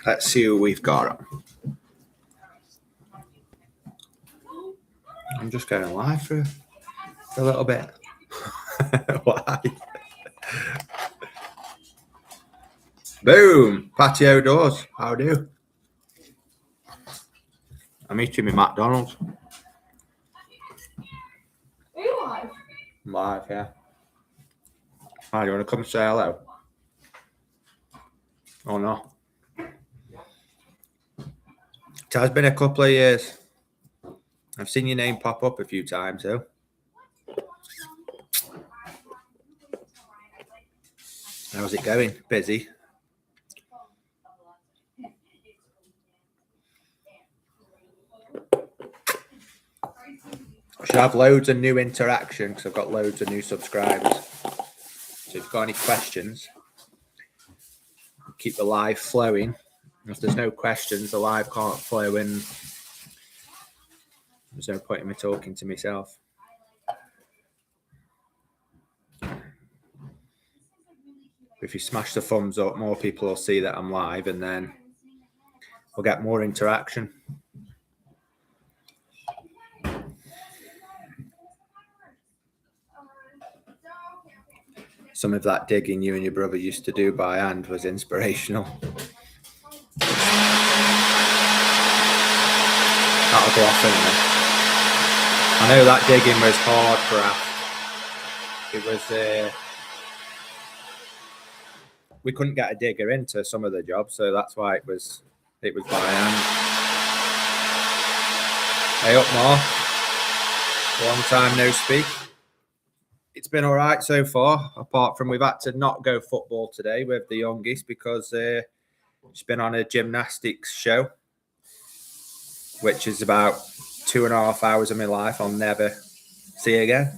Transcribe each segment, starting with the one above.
Let's see who we've got. I'm just going live for a little bit. Why? Boom! Patio doors. How do? I'm eating my McDonald's. Are you live? I'm live, yeah. Hi, do you want to come say hello? Oh no. It has been a couple of years. I've seen your name pop up a few times though. How's it going? Busy? I should have loads of new interaction because I've got loads of new subscribers. So if you've got any questions, keep the live flowing. If there's no questions, the live can't flow and there's no point in me talking to myself. If you smash the thumbs up, more people will see that I'm live and then we'll get more interaction. Some of that digging you and your brother used to do by hand was inspirational. That'll go off in there. I know that digging was hard craft. It was we couldn't get a digger into some of the jobs, so that's why it was by hand. Hey up, Mark. Long time no speak. It's been all right so far, apart from we've had to not go football today with the youngest because it's been on a gymnastics show, which is about 2.5 hours of my life I'll never see again.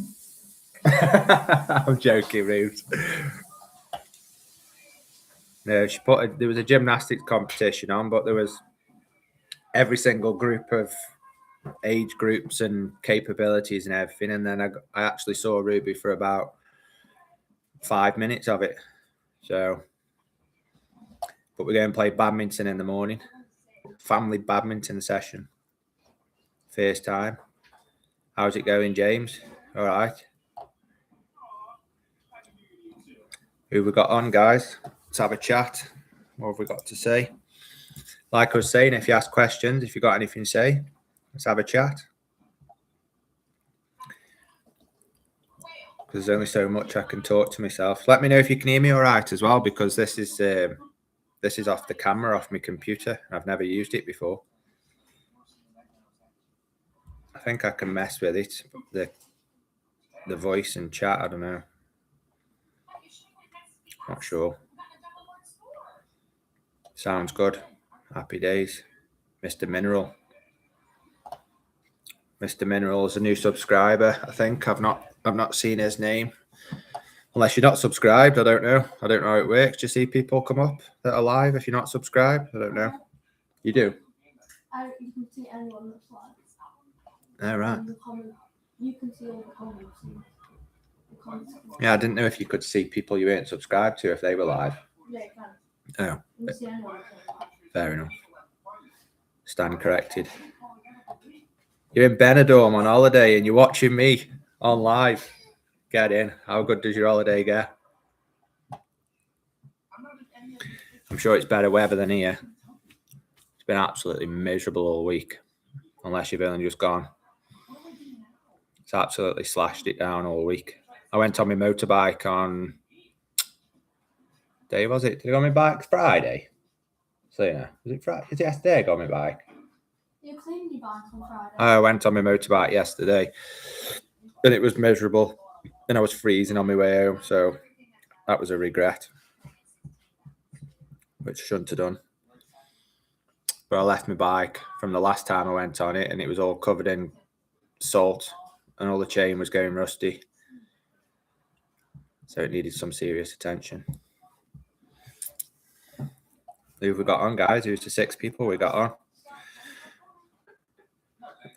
I'm joking, Rubes. No, there was a gymnastics competition on, but there was every single group of age groups and capabilities and everything. And then I actually saw Ruby for about 5 minutes of it. So, but we're going to play badminton in the morning. Family badminton session. First time. How's it going, James? All right. Who we got on, guys? Let's have a chat. What have we got to say? Like I was saying, if you ask questions, if you got anything to say, let's have a chat. Because there's only so much I can talk to myself. Let me know if you can hear me all right as well, because this is off the camera, off my computer. I've never used it before. I think I can mess with it, the voice and chat. I don't know. Not sure. Sounds good. Happy days. Mr. Mineral. Mr. Mineral is a new subscriber. I think I've not seen his name. Unless you're not subscribed, I don't know. I don't know how it works. Do you see people come up that are live if you're not subscribed? I don't know. You do? You can see anyone that's live. All right. You can see all the comments. Yeah, I didn't know if you could see people you weren't subscribed to if they were live. Yeah, you can. Oh, You can see anyone. fair enough. Stand corrected. You're in Benidorm on holiday and you're watching me on live. Get in. How good does your holiday get? I'm sure it's better weather than here. It's been absolutely miserable all week, unless you've only just gone. It's absolutely slashed it down all week. I went on my motorbike on day, was it? Did I go on my bike Friday? So yeah, was it Friday? Is it yesterday I got on my bike? You cleaned your bike on Friday. I went on my motorbike yesterday and it was miserable and I was freezing on my way home, so that was a regret, which I shouldn't have done. But I left my bike from the last time I went on it and it was all covered in salt and all the chain was going rusty. So it needed some serious attention. Who have we got on, guys? Who's the 6 people we got on?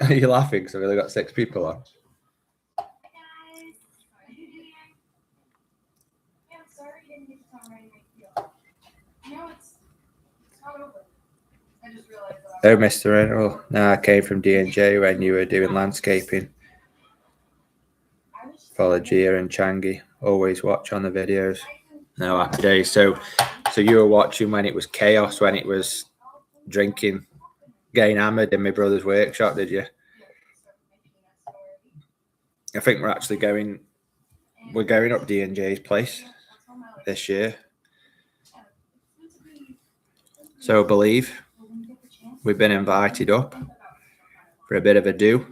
Are you laughing? Because I've really got 6 people on. Oh, Mr. Reynolds. No, I came from D&J when you were doing landscaping. Follow Gia and Changi. Always watch on the videos. No, happy days. So you were watching when it was chaos, when it was drinking, getting hammered in my brother's workshop, did you? I think we're going up D&J's place this year. So believe we've been invited up for a bit of a do.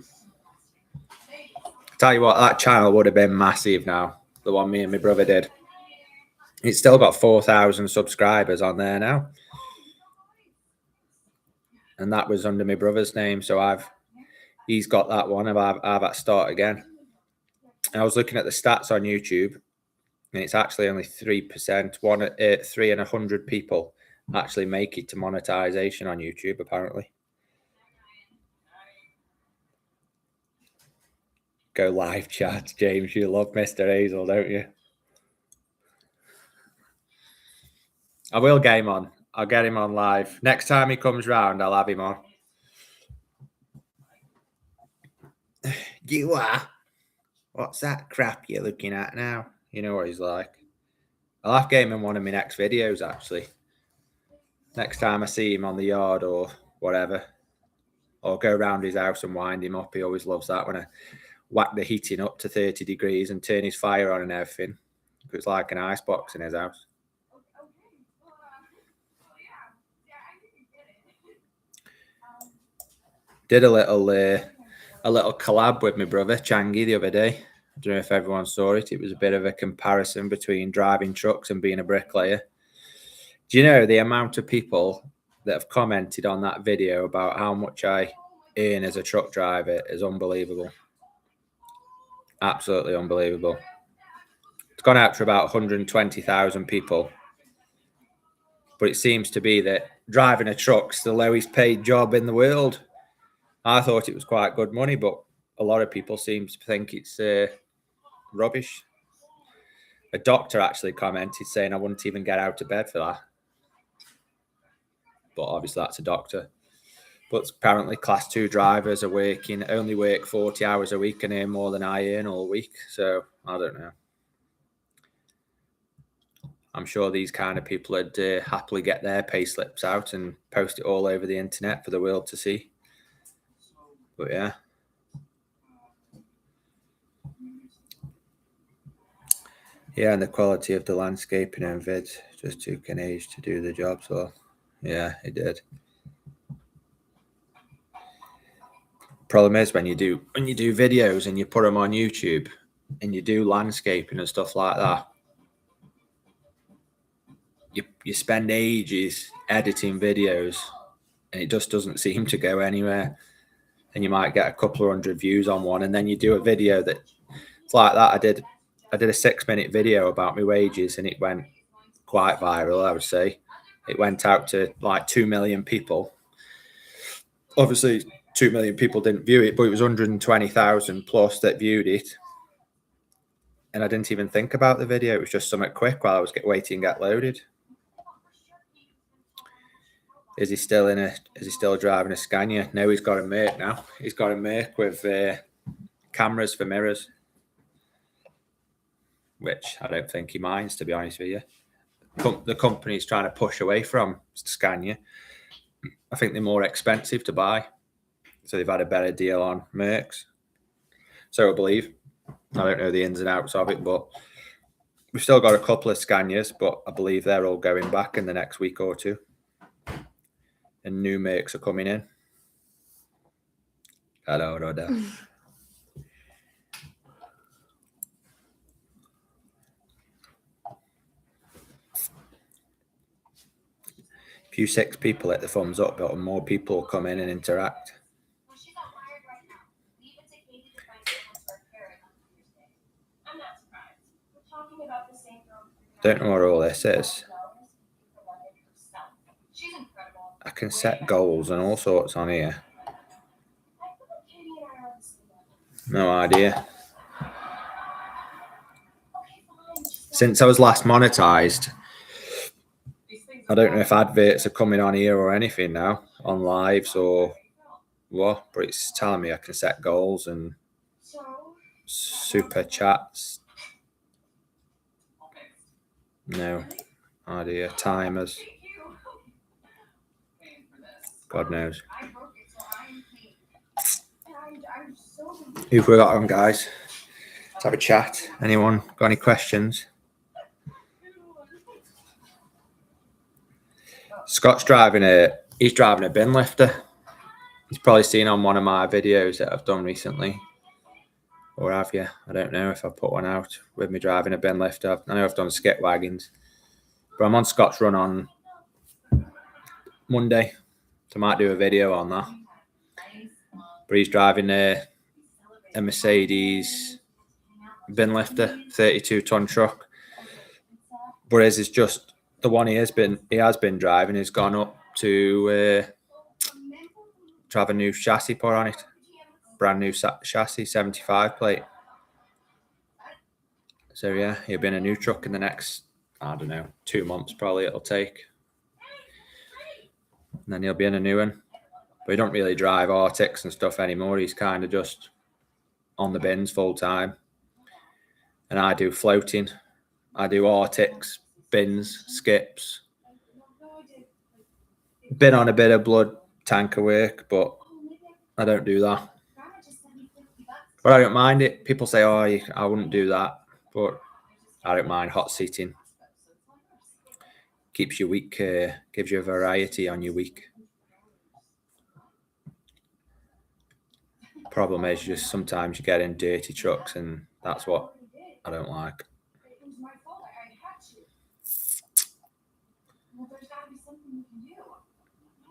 Tell you what, that channel would have been massive now, the one me and my brother did. It's still got 4,000 subscribers on there now. And that was under my brother's name. So he's got that one. I've had to start again. I was looking at the stats on YouTube, and it's actually only 3%. 3 in 100 people actually make it to monetization on YouTube, apparently. Go live chat, James. You love Mr. Hazel, don't you? I will get him on. I'll get him on live. Next time he comes round, I'll have him on. You are? What's that crap you're looking at now? You know what he's like. I'll have to get him in one of my next videos, actually. Next time I see him on the yard or whatever. Or go round his house and wind him up. He always loves that when I whack the heating up to 30 degrees and turn his fire on and everything. It's like an ice box in his house. Did a little collab with my brother Changi the other day. I don't know if everyone saw it. It was a bit of a comparison between driving trucks and being a bricklayer. Do you know the amount of people that have commented on that video about how much I earn as a truck driver is unbelievable. Absolutely unbelievable. It's gone out to about 120,000 people. But it seems to be that driving a truck's the lowest paid job in the world. I thought it was quite good money, but a lot of people seem to think it's rubbish. A doctor actually commented saying I wouldn't even get out of bed for that. But obviously that's a doctor. But apparently class 2 drivers are only work 40 hours a week and earn more than I earn all week. So I don't know. I'm sure these kind of people would happily get their pay slips out and post it all over the internet for the world to see. But yeah. Yeah, and the quality of the landscaping and vids just took an age to do the job. So yeah, it did. Problem is when you do videos and you put them on YouTube and you do landscaping and stuff like that, you spend ages editing videos and it just doesn't seem to go anywhere. And you might get a couple of 100 views on one, and then you do a video that it's like that. I did a 6-minute video about my wages and it went quite viral, I would say. It went out to like 2 million people. Obviously 2 million people didn't view it, but it was 120,000 plus that viewed it. And I didn't even think about the video. It was just something quick while I was waiting to get loaded. Is he still driving a Scania? No, he's got a Merc now. He's got a Merc with cameras for mirrors, which I don't think he minds, to be honest with you. The company's trying to push away from Scania. I think they're more expensive to buy. So they've had a better deal on Mercs. So I believe. I don't know the ins and outs of it, but we've still got a couple of Scanias, but I believe they're all going back in the next week or two. And new Mercs are coming in. Hello, Rhoda. If you 6 people hit the thumbs up, but more people will come in and interact. Don't know what all this is. I can set goals and all sorts on here. No idea. since I was last monetized, I don't know if adverts are coming on here or anything now on lives or what, but it's telling me I can set goals and super chats. No idea. Timers. God knows. Who've we got on, guys? Let's have a chat. Anyone got any questions? Scott's driving he's driving a bin lifter. He's probably seen on one of my videos that I've done recently. Or have you? I don't know if I put one out with me driving a bin lifter. I know I've done skip wagons. But I'm on Scott's run on Monday. So I might do a video on that. But he's driving a Mercedes bin lifter, 32-ton truck. But his is just the one he has been driving. He's gone up to have a new chassis put on it. Brand new chassis, 75 plate. So yeah, he'll be in a new truck in the next, I don't know, 2 months probably it'll take. And then he'll be in a new one. But he don't really drive Arctics and stuff anymore. He's kind of just on the bins full time. And I do floating. I do Arctics, bins, skips. Been on a bit of blood tanker work, but I don't do that. But I don't mind it. People say, oh, I wouldn't do that. But I don't mind hot seating. Keeps your week, gives you a variety on your week. Problem is just sometimes you get in dirty trucks and that's what I don't like.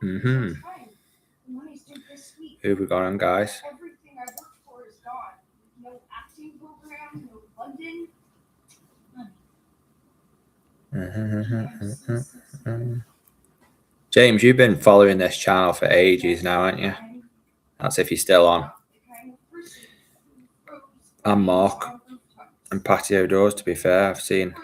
Mm-hmm. Who we got on, guys? James, you've been following this channel for ages now, haven't you? That's if you're still on. I'm Mark and Patio Doors, to be fair. I've seen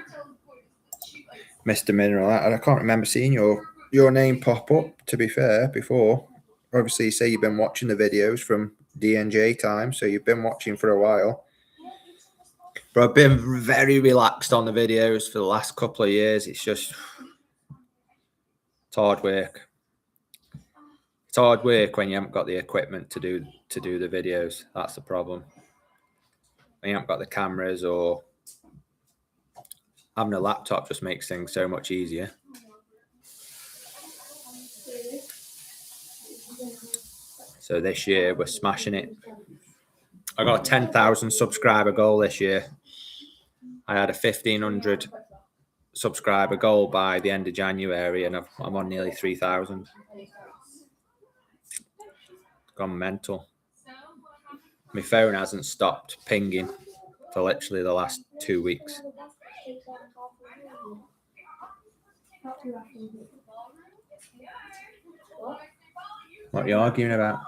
Mr. Mineral. I can't remember seeing your name pop up, to be fair, before. Obviously, you say you've been watching the videos from DNJ time, so you've been watching for a while. But I've been very relaxed on the videos for the last couple of years. It's just, it's hard work. It's hard work when you haven't got the equipment to do the videos. That's the problem. When you haven't got the cameras, or having a laptop just makes things so much easier. So this year we're smashing it. I got a 10,000 subscriber goal this year. I had a 1,500 subscriber goal by the end of January, and I'm on nearly 3,000. Gone mental. My phone hasn't stopped pinging for literally the last 2 weeks. What are you arguing about?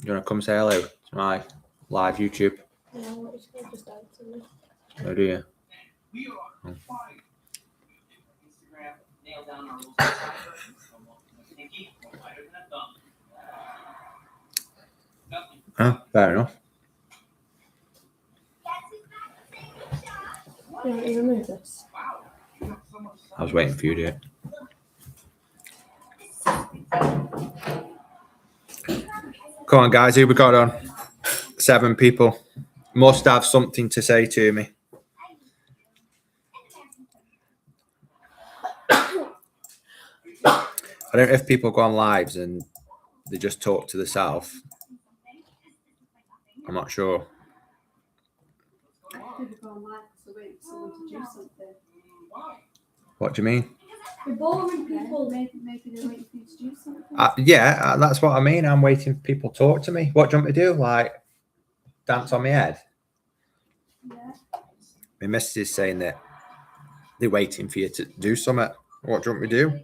You want to come say hello to my live YouTube? No, it's just answer me. Oh, do you? Oh, fair enough. Yeah, you remove this. I was waiting for you to. Come on, guys. Who we got on? 7 people. Must have something to say to me. I don't know if people go on lives and they just talk to themselves. I'm not sure. People go on live to wait for someone to do something. What do you mean? The boring people maybe they're waiting for you to do something. Yeah, that's what I mean. I'm waiting for people to talk to me. What do you want me to do? Like, dance on my head? Yeah. My missus is saying that they're waiting for you to do something. What do you want me to do?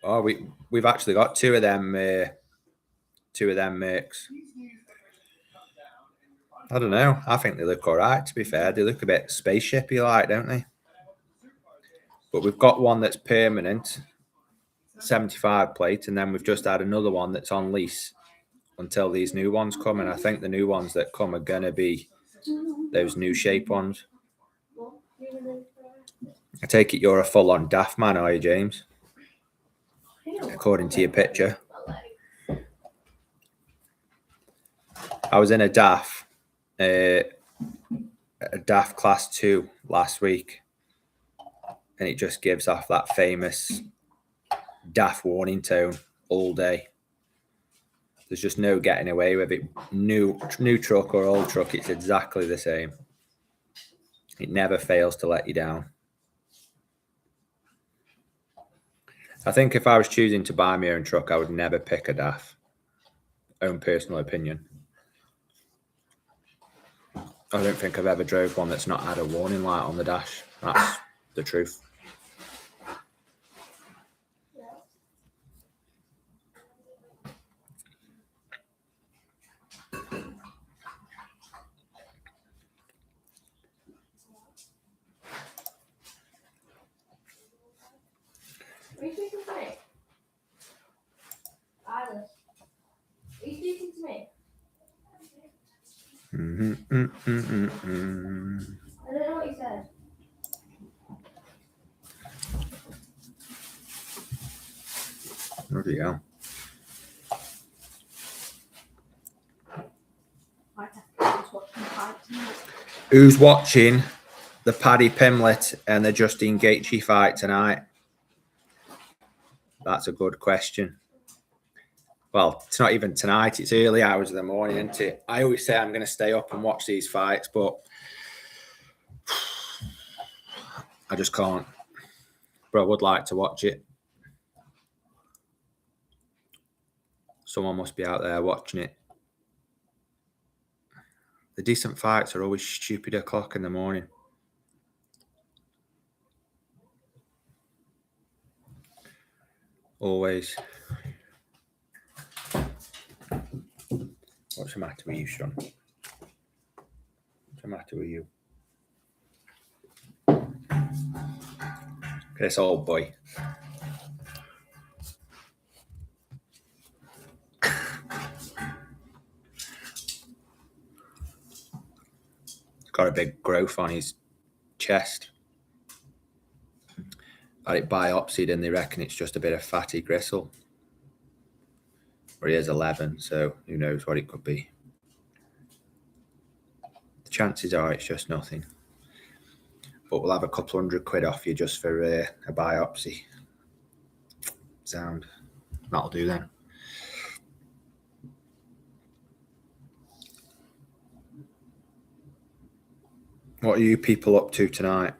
Oh, we've actually got two of them Mercs. I don't know. I think they look all right, to be fair. They look a bit spaceshipy like, don't they? But we've got one that's permanent, 75 plate, and then we've just had another one that's on lease until these new ones come. And I think the new ones that come are going to be those new shape ones. I take it you're a full-on daft man, are you, James? According to your picture. I was in a DAF Class 2 last week, and it just gives off that famous DAF warning tone all day. There's just no getting away with it. New truck or old truck, it's exactly the same. It never fails to let you down. I think if I was choosing to buy my own truck, I would never pick a DAF. Own personal opinion. I don't think I've ever drove one that's not had a warning light on the dash. That's the truth. Are you speaking to me? Alice. Are you speaking to me? I don't know what you said. Bloody hell. Who's watching the Paddy Pimblett and the Justine Gaethje fight tonight? That's a good question. Well, it's not even tonight. It's early hours of the morning, isn't it? I always say I'm going to stay up and watch these fights, but I just can't. But I would like to watch it. Someone must be out there watching it. The decent fights are always stupid o'clock in the morning. Always. What's the matter with you, Sean? What's the matter with you? This old boy. Got a big growth on his chest. Had it biopsied and they reckon it's just a bit of fatty gristle. But he is 11, so who knows what it could be. The chances are it's just nothing. But we'll have a couple £100 off you just for a biopsy. Sound. That'll do then. What are you people up to tonight?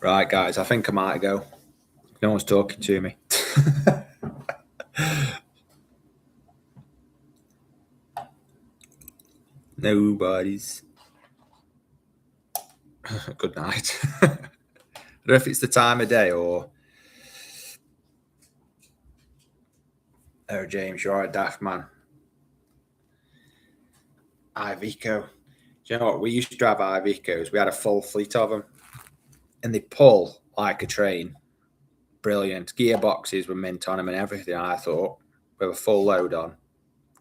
Right, guys, I think I might go. No one's talking to me. Nobody's. Good night. I don't know if it's the time of day or... Oh, James, you're a daft man. Iveco. Do you know what? We used to drive Ivecos. We had a full fleet of them. And they pull like a train. Brilliant. Gearboxes were mint on them and everything, I thought. With a full load on.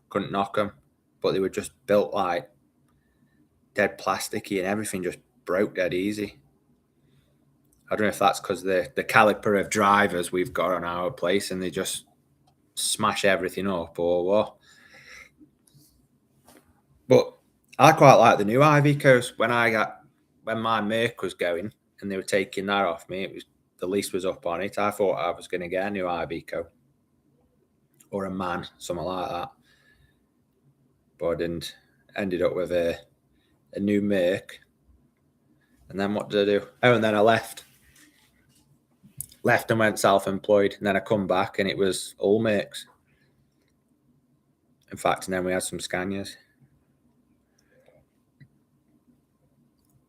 Couldn't knock them. But they were just built like dead plasticky and everything just broke dead easy. I don't know if that's because the caliper of drivers we've got on our place and they just smash everything up or what. But I quite like the new Ivecos. When my Merc was going and they were taking that off me, the lease was up on it. I thought I was going to get a new Iveco or a Man, something like that. But I didn't. Ended up with a new Merc. And then what did I do? Oh, and then I left. left and went self-employed, and then I come back and it was all makes. In fact, and then we had some Scanias.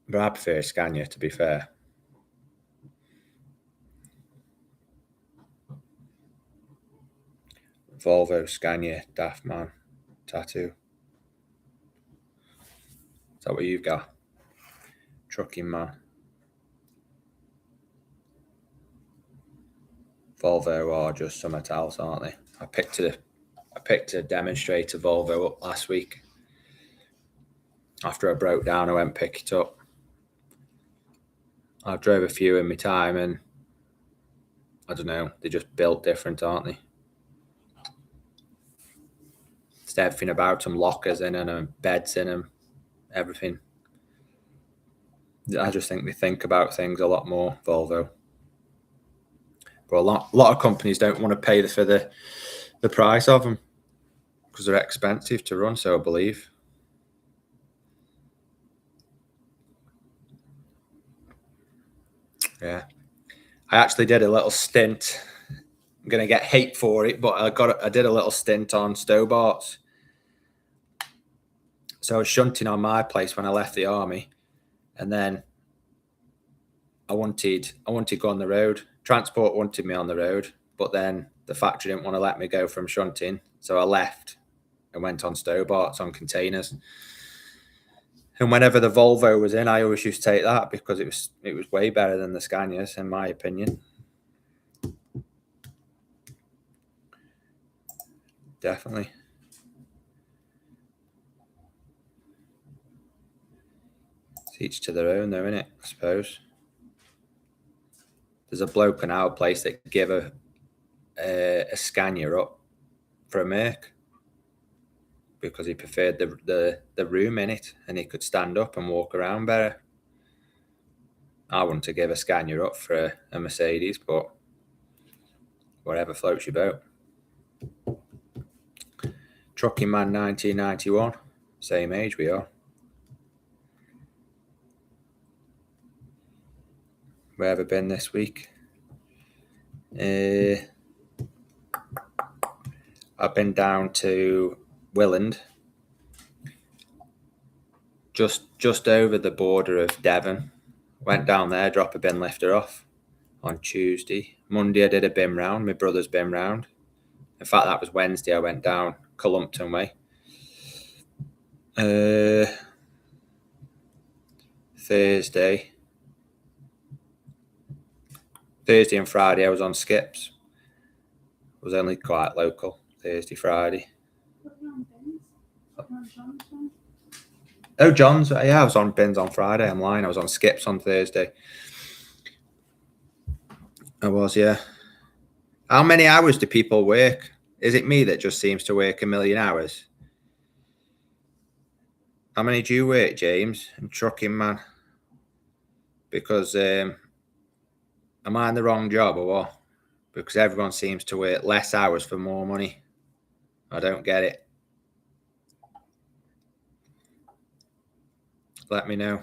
But I prefer Scania, to be fair. Volvo, Scania, Daft Man, Tattoo. Is that what you've got? Trucking Man. Volvo are just something else, aren't they? I picked a demonstrator Volvo up last week. After I broke down, I went and pick it up. I drove a few in my time, and I don't know, they're just built different, aren't they? It's everything about them, lockers in them, beds in them, everything. I just think they think about things a lot more, Volvo. But a lot of companies don't want to pay for the price of them because they're expensive to run, so I believe. Yeah. I actually did a little stint. I'm going to get hate for it, but I did a little stint on Stobarts. So I was shunting on my place when I left the army, and then I wanted to go on the road. Transport wanted me on the road, but then the factory didn't want to let me go from shunting, so I left and went on Stobarts on containers. And whenever the Volvo was in, I always used to take that because it was way better than the Scanias, in my opinion. Definitely. It's each to their own, though, isn't it? I suppose. There's a bloke in our place that gave a Scania up for a Merc because he preferred the room in it, and he could stand up and walk around better. I wouldn't have given a Scania up for a Mercedes, but whatever floats your boat. Trucking Man 1991, same age we are. Where have I been this week? I've been down to Willand, just over the border of Devon. Went down there, drop a bin lifter off on Tuesday. Monday I did a bin round, my brother's bin round. In fact, that was Wednesday. I went down Columpton way. Thursday and Friday I was on skips. It was only quite local. Thursday, Friday. Oh, John's. Yeah, I was on bins on Friday. I'm lying. I was on skips on Thursday. I was, yeah. How many hours do people work? Is it me that just seems to work a million hours? How many do you work, James? And Trucking Man? Because am I in the wrong job or what? Because everyone seems to work less hours for more money. I don't get it. Let me know.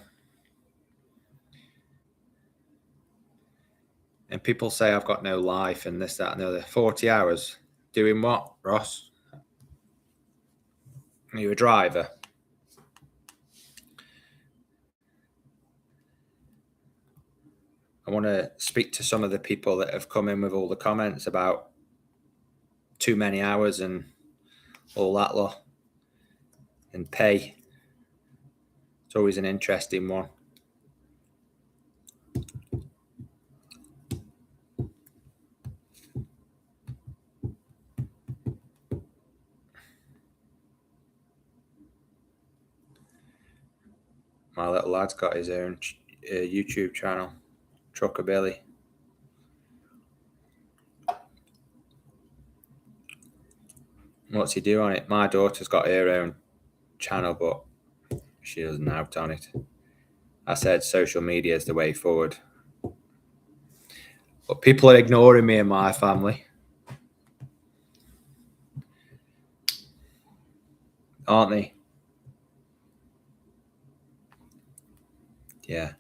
And people say I've got no life and this, that, and the other. 40 hours. Doing what, Ross? Are you a driver? I want to speak to some of the people that have come in with all the comments about too many hours and all that lot and pay. It's always an interesting one. My little lad's got his own YouTube channel, Trucker Billy. What's he do on it? My daughter's got her own channel, but she doesn't out on it. I said social media is the way forward. But people are ignoring me and my family. Aren't they? Yeah.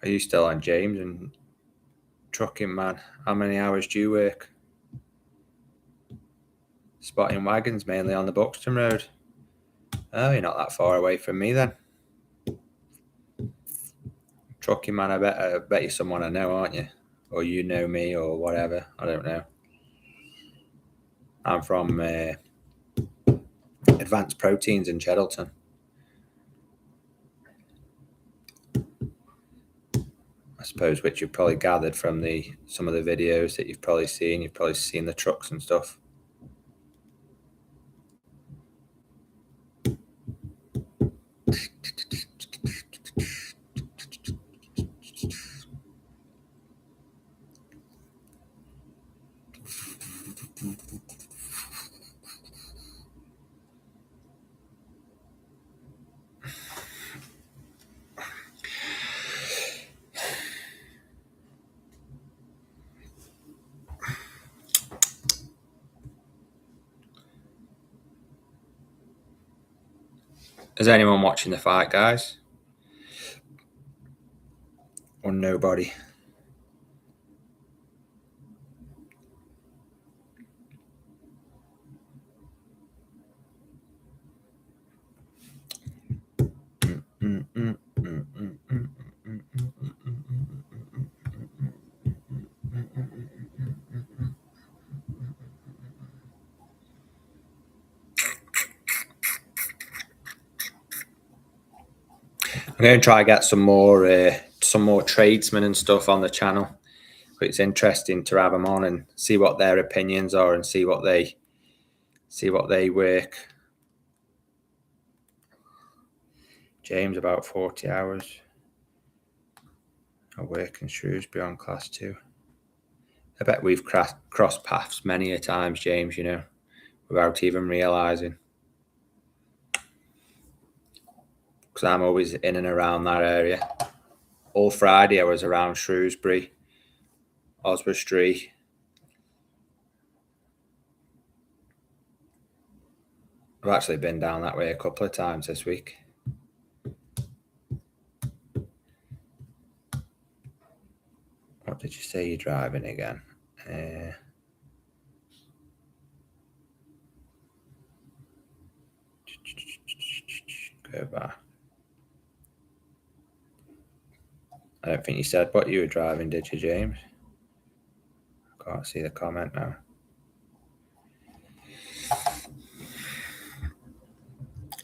Are you still on, James? And trucking, man, how many hours do you work? Spotting wagons, mainly on the Buxton Road. Oh, you're not that far away from me then. Trucking, man, I bet you're someone I know, aren't you? Or you know me, or whatever. I don't know. I'm from Advanced Proteins in Cheddleton. I suppose, which you've probably gathered from some of the videos that you've probably seen. You've probably seen the trucks and stuff. Is anyone watching the fight, guys? Or nobody? I'm going to try to get some more tradesmen and stuff on the channel. It's interesting to have them on and see what their opinions are and see what they work. James, about 40 hours. I work in Shrewsbury on class 2. I bet we've crossed paths many a times, James, you know, without even realising. Because I'm always in and around that area. All Friday I was around Shrewsbury, Oswestry. I've actually been down that way a couple of times this week. What did you say you're driving again? Go back. I don't think you said what you were driving, did you, James? I can't see the comment now.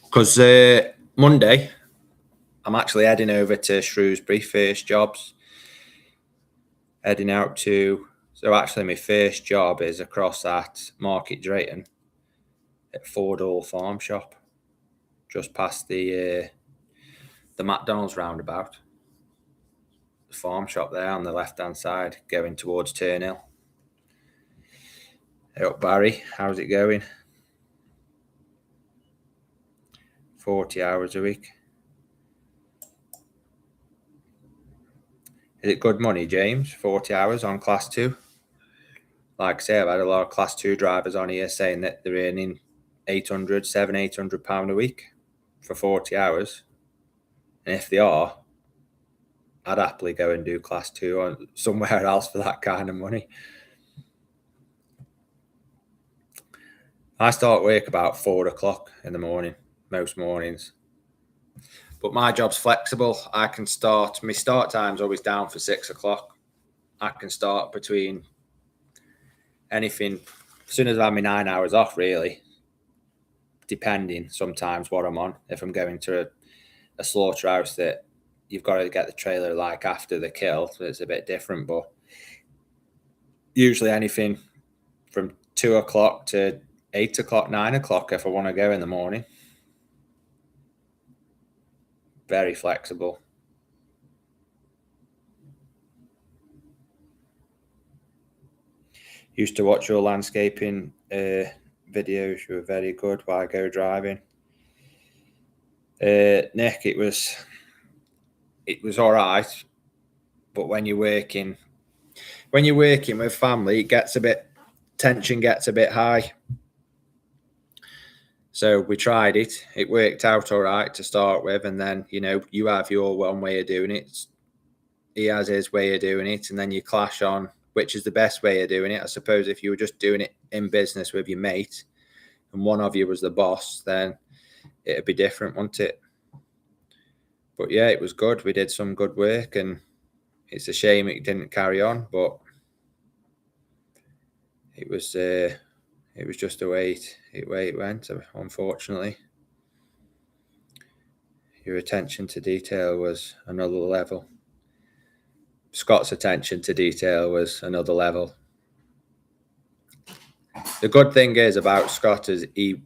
Because Monday, I'm actually heading over to Shrewsbury, first jobs. Heading out to, so actually my first job is across at Market Drayton at Fordhall Farm Shop, just past the McDonald's roundabout. The farm shop there on the left-hand side, going towards Turnhill. Hey up, Barry, how's it going? 40 hours a week. Is it good money, James? 40 hours on class 2? Like I say, I've had a lot of class 2 drivers on here saying that they're earning £800 a week for 40 hours. And if they are, I'd happily go and do class 2 or somewhere else for that kind of money. I start work about 4 o'clock in the morning, most mornings. But my job's flexible. I can start, my start time's always down for 6 o'clock. I can start between anything, as soon as I have my 9 hours off, really, depending sometimes what I'm on. If I'm going to a slaughterhouse that you've got to get the trailer like after the kill, so it's a bit different, but usually anything from 2 o'clock to 8 o'clock, 9 o'clock if I want to go in the morning. Very flexible. Used to watch your landscaping videos. You were very good while I go driving. Nick, it was all right, but when you're working with family, tension gets a bit high. So we tried it. It worked out all right to start with, and then you have your one way of doing it. he has his way of doing it, and then you clash on which is the best way of doing it. I suppose if you were just doing it in business with your mate and one of you was the boss, then it'd be different, wouldn't it? But yeah, it was good. We did some good work, and it's a shame it didn't carry on, but it was just the way it went, unfortunately. Your attention to detail was another level. Scott's attention to detail was another level. The good thing is about Scott is he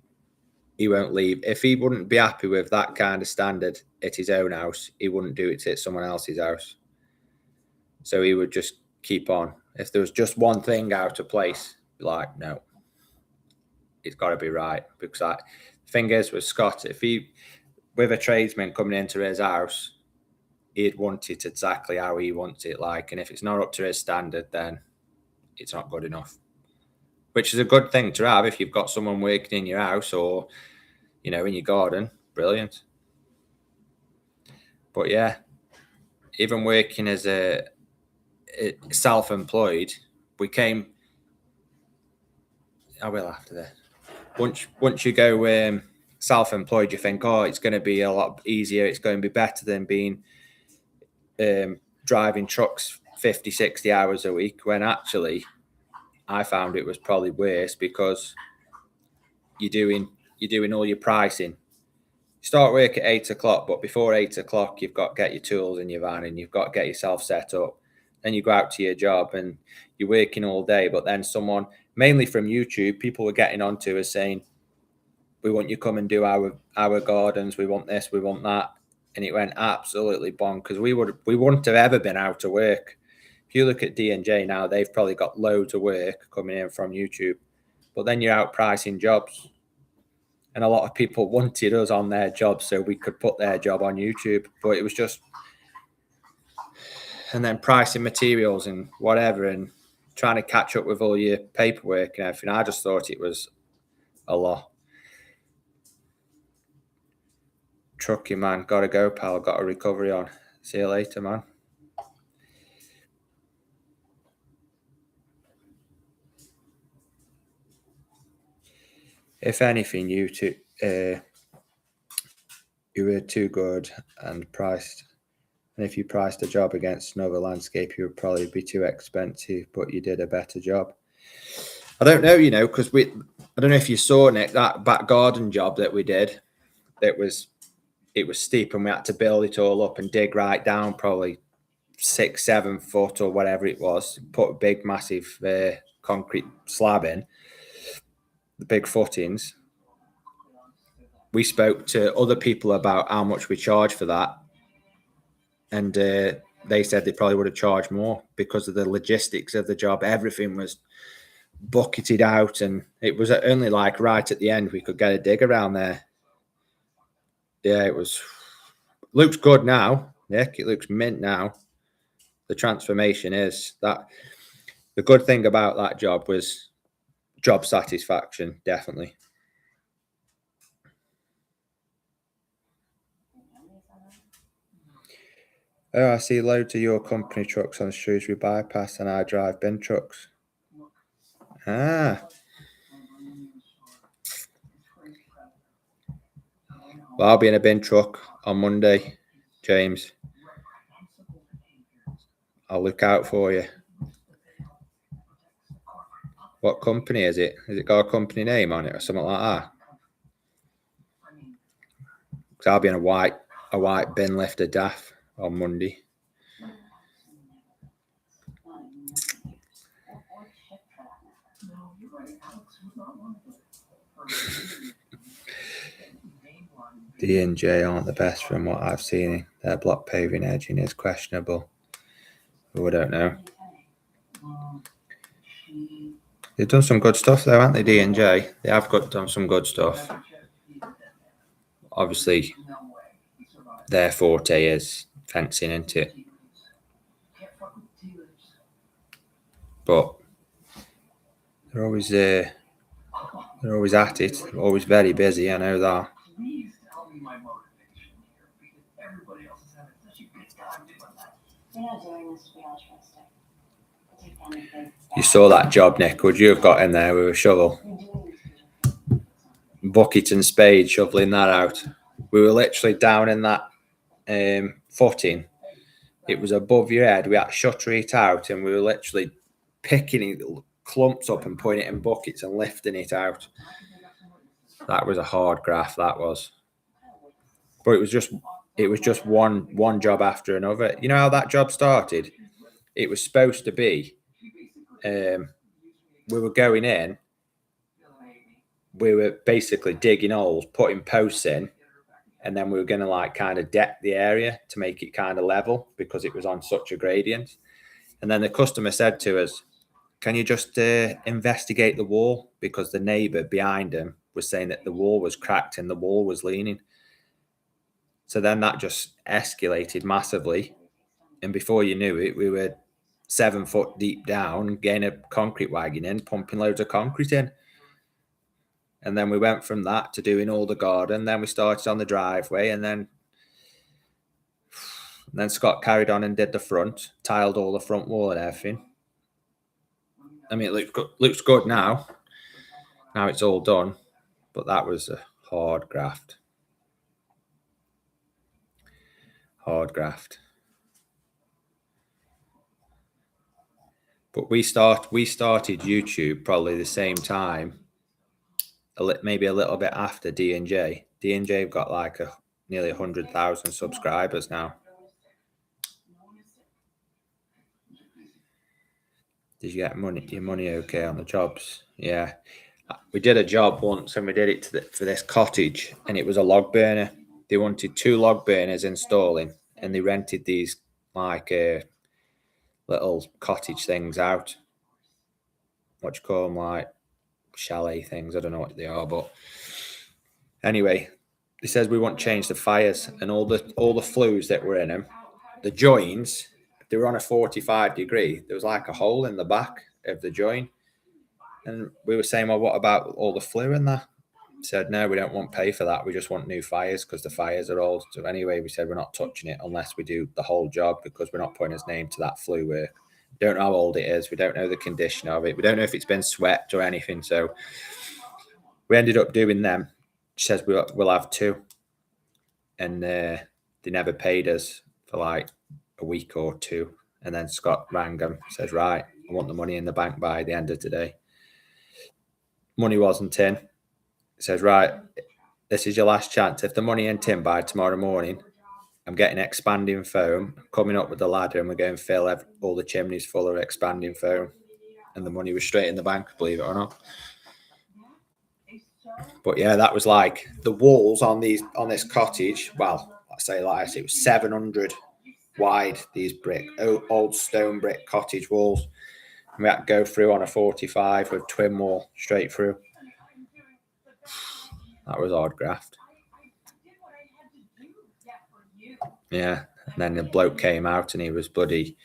won't leave. If he wouldn't be happy with that kind of standard at his own house, he wouldn't do it at someone else's house. So he would just keep on. If there was just one thing out of place, be like, no, it's got to be right. Because the thing is with Scott, if he, with a tradesman coming into his house, he'd want it exactly how he wants it like. And if it's not up to his standard, then it's not good enough. Which is a good thing to have if you've got someone working in your house or, in your garden. Brilliant. But yeah, even working as a self-employed, I will after this. Once you go self-employed, you think, oh, it's going to be a lot easier. It's going to be better than being driving trucks 50, 60 hours a week, when actually I found it was probably worse because you're doing all your pricing. You start work at 8 o'clock, but before 8 o'clock, you've got to get your tools in your van and you've got to get yourself set up. Then you go out to your job and you're working all day. But then someone, mainly from YouTube, people were getting onto us saying, we want you to come and do our gardens. We want this, we want that. And it went absolutely bonkers. We wouldn't have ever been out of work. If you look at D&J now, they've probably got loads of work coming in from YouTube. But then you're out pricing jobs. And a lot of people wanted us on their jobs so we could put their job on YouTube. But it was just... And then pricing materials and whatever and trying to catch up with all your paperwork and everything. I just thought it was a lot. Trucking, man. Got to go, pal. Got a recovery on. See you later, man. If anything, you were too good and priced. And if you priced a job against another landscape, you would probably be too expensive, but you did a better job. I don't know, because I don't know if you saw, Nick, that back garden job that we did. It was steep and we had to build it all up and dig right down, probably 6-7 foot or whatever it was. Put a big, massive concrete slab in, the big footings. We spoke to other people about how much we charge for that. And they said they probably would have charged more because of the logistics of the job. Everything was bucketed out, and it was only like right at the end we could get a dig around there. Yeah, looks good now, Nick. It looks mint now. The transformation is that. The good thing about that job was job satisfaction, definitely. Oh, I see loads of your company trucks on Shrewsbury Bypass, and I drive bin trucks. Ah. Well, I'll be in a bin truck on Monday, James. I'll look out for you. What company is it? Has it got a company name on it or something like that? Because I'll be in a white bin lifter DAF on Monday. D&J aren't the best from what I've seen. Their block paving edging is questionable. Oh, I don't know. They've done some good stuff though, haven't they, D&J? They have done some good stuff. Obviously, their forte is fencing, isn't it? But they're always at it. They're always very busy, I know that. You saw that job, Nick. Would you have got in there with a shovel? Bucket and spade, shoveling that out. We were literally down in that footing. It was above your head. We had to shutter it out, and we were literally picking it clumps up and putting it in buckets and lifting it out. That was a hard graft, that was. But it was just one job after another. You know how that job started? It was supposed to be we were going in, we were basically digging holes, putting posts in, and then we were going to like kind of deck the area to make it kind of level because it was on such a gradient. And then the customer said to us, can you just investigate the wall? Because the neighbour behind him was saying that the wall was cracked and the wall was leaning. So then that just escalated massively. And before you knew it, we were 7 foot deep down, getting a concrete wagon in, pumping loads of concrete in. And then we went from that to doing all the garden. Then we started on the driveway, and then Scott carried on and did the front, tiled all the front wall and everything. I mean, it looks good now. Now it's all done, but that was a hard graft. Hard graft. But we started YouTube probably the same time, maybe a little bit after D&J. D&J have got like nearly 100,000 subscribers now. Did you get your money okay on the jobs? Yeah. We did a job once, and we did it for this cottage, and it was a log burner. They wanted 2 log burners installing, and they rented these like little cottage things out. What do you call them? Like chalet things. I don't know what they are, but anyway, he says we want to change the fires, and all the flues that were in them, the joins, they were on a 45 degree. There was like a hole in the back of the join. And we were saying, well, what about all the flue in there? He said, no, we don't want pay for that. We just want new fires because the fires are old. So anyway, we said we're not touching it unless we do the whole job because we're not putting his name to that flue work. We don't know how old it is. We don't know the condition of it. We don't know if it's been swept or anything. So we ended up doing them. She says we'll have 2. And they never paid us for like a week or 2. And then Scott rang him, says, right, I want the money in the bank by the end of today. Money wasn't in. He says, right, this is your last chance. If the money ain't in by tomorrow morning, I'm getting expanding foam, coming up with the ladder, and we're going to fill all the chimneys full of expanding foam. And the money was straight in the bank, believe it or not. But yeah, that was like the walls on this cottage. Well, let's say like it was 700 wide, these old stone brick cottage walls. And we had to go through on a 45 with twin wall straight through. That was hard graft. Yeah. And then the bloke came out, and he was bloody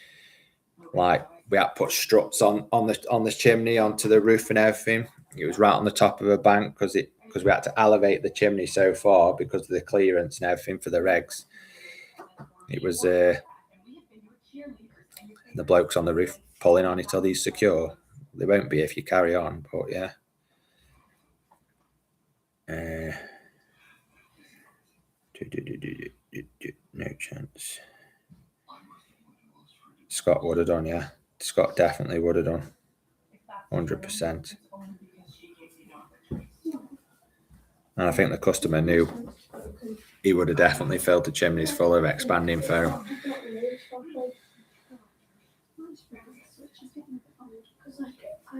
like, we had to put struts on the chimney onto the roof and everything. It was right on the top of a bank because we had to elevate the chimney so far because of the clearance and everything for the regs. It was the blokes on the roof pulling on it till he's secure. They won't be if you carry on, but yeah. No chance. Scott would have done, yeah. Scott definitely would have done. 100%. And I think the customer knew he would have definitely filled the chimneys full of expanding foam.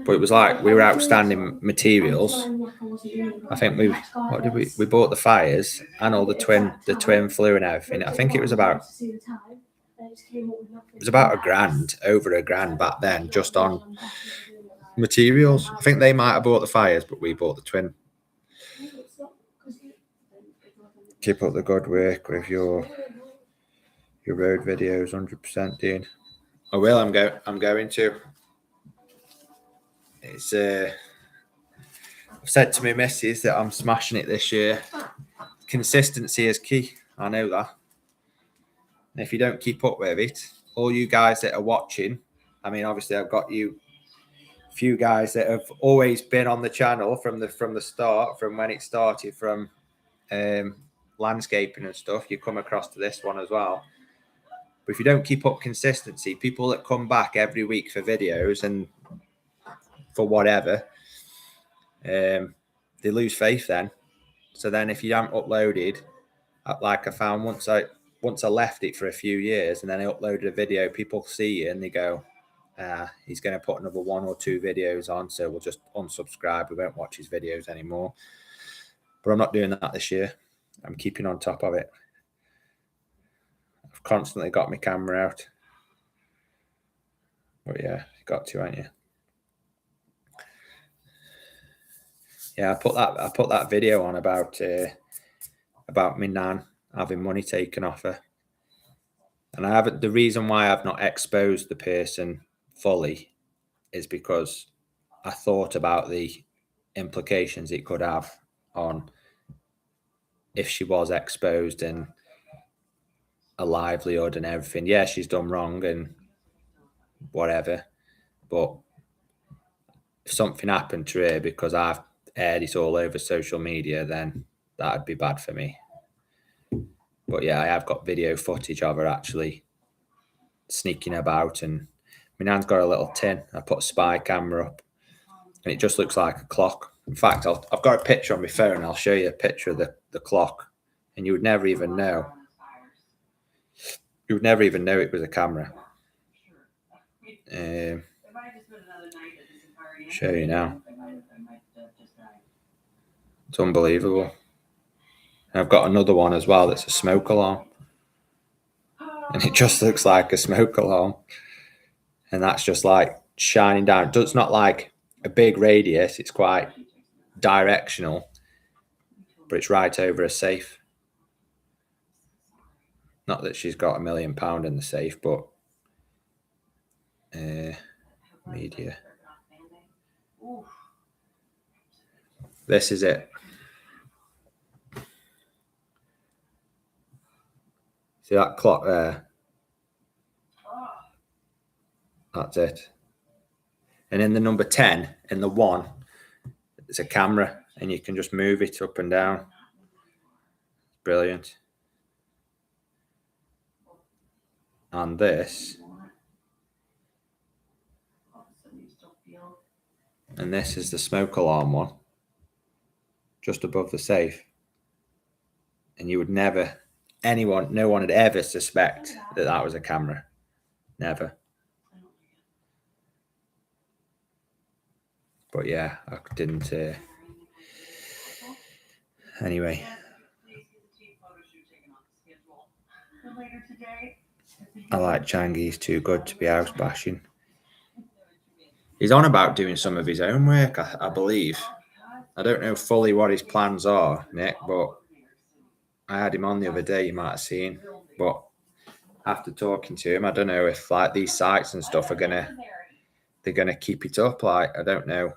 But it was like we were outstanding materials. I think we bought the fires and all the twin flue and everything. I think it was about $1,000, over $1,000 back then, just on materials. I think they might have bought the fires, but we bought the twin. Keep up the good work with your road videos, 100%, Dean. I will. I'm going to. It's I've said to my missus that I'm smashing it this year. Consistency is key. I know that. And if you don't keep up with it, all you guys that are watching, I mean, obviously I've got you few guys that have always been on the channel from the start, from when it started, from landscaping and stuff. You come across to this one as well. But if you don't keep up consistency, people that come back every week for videos and for whatever, they lose faith then. So then if you haven't uploaded, like I found once I left it for a few years and then I uploaded a video, people see it and they go, he's going to put another 1 or 2 videos on, so we'll just unsubscribe. We won't watch his videos anymore. But I'm not doing that this year. I'm keeping on top of it. I've constantly got my camera out. But yeah, you got to, haven't you? Yeah, I put that video on about my nan having money taken off her. And I haven't. The reason why I've not exposed the person fully is because I thought about the implications it could have on if she was exposed and a livelihood and everything. Yeah, she's done wrong and whatever, but if something happened to her because I've aired it all over social media, then that'd be bad for me. But yeah, I have got video footage of her actually sneaking about, and my nan's got a little tin. I put a spy camera up and it just looks like a clock. In fact, I've got a picture on my phone. I'll show you a picture of the clock, and you would never even know. You would never even know it was a camera. Show you now. It's unbelievable. And I've got another one as well that's a smoke alarm, and it just looks like a smoke alarm, and that's just like shining down. It's not like a big radius, it's quite directional, but it's right over a safe. Not that she's got £1 million in the safe, but media. This is it. See that clock there? That's it. And in the number 10, in the 1, it's a camera, and you can just move it up and down. Brilliant. And this. And this is the smoke alarm one, just above the safe. And you would never, no one would ever suspect that that was a camera. Never. But yeah, I didn't. Anyway. I like Chang. He's too good to be house bashing. He's on about doing some of his own work, I believe. I don't know fully what his plans are, Nick, but I had him on the other day, you might have seen. But after talking to him, I don't know if like these sites and stuff they're gonna keep it up. Like, I don't know.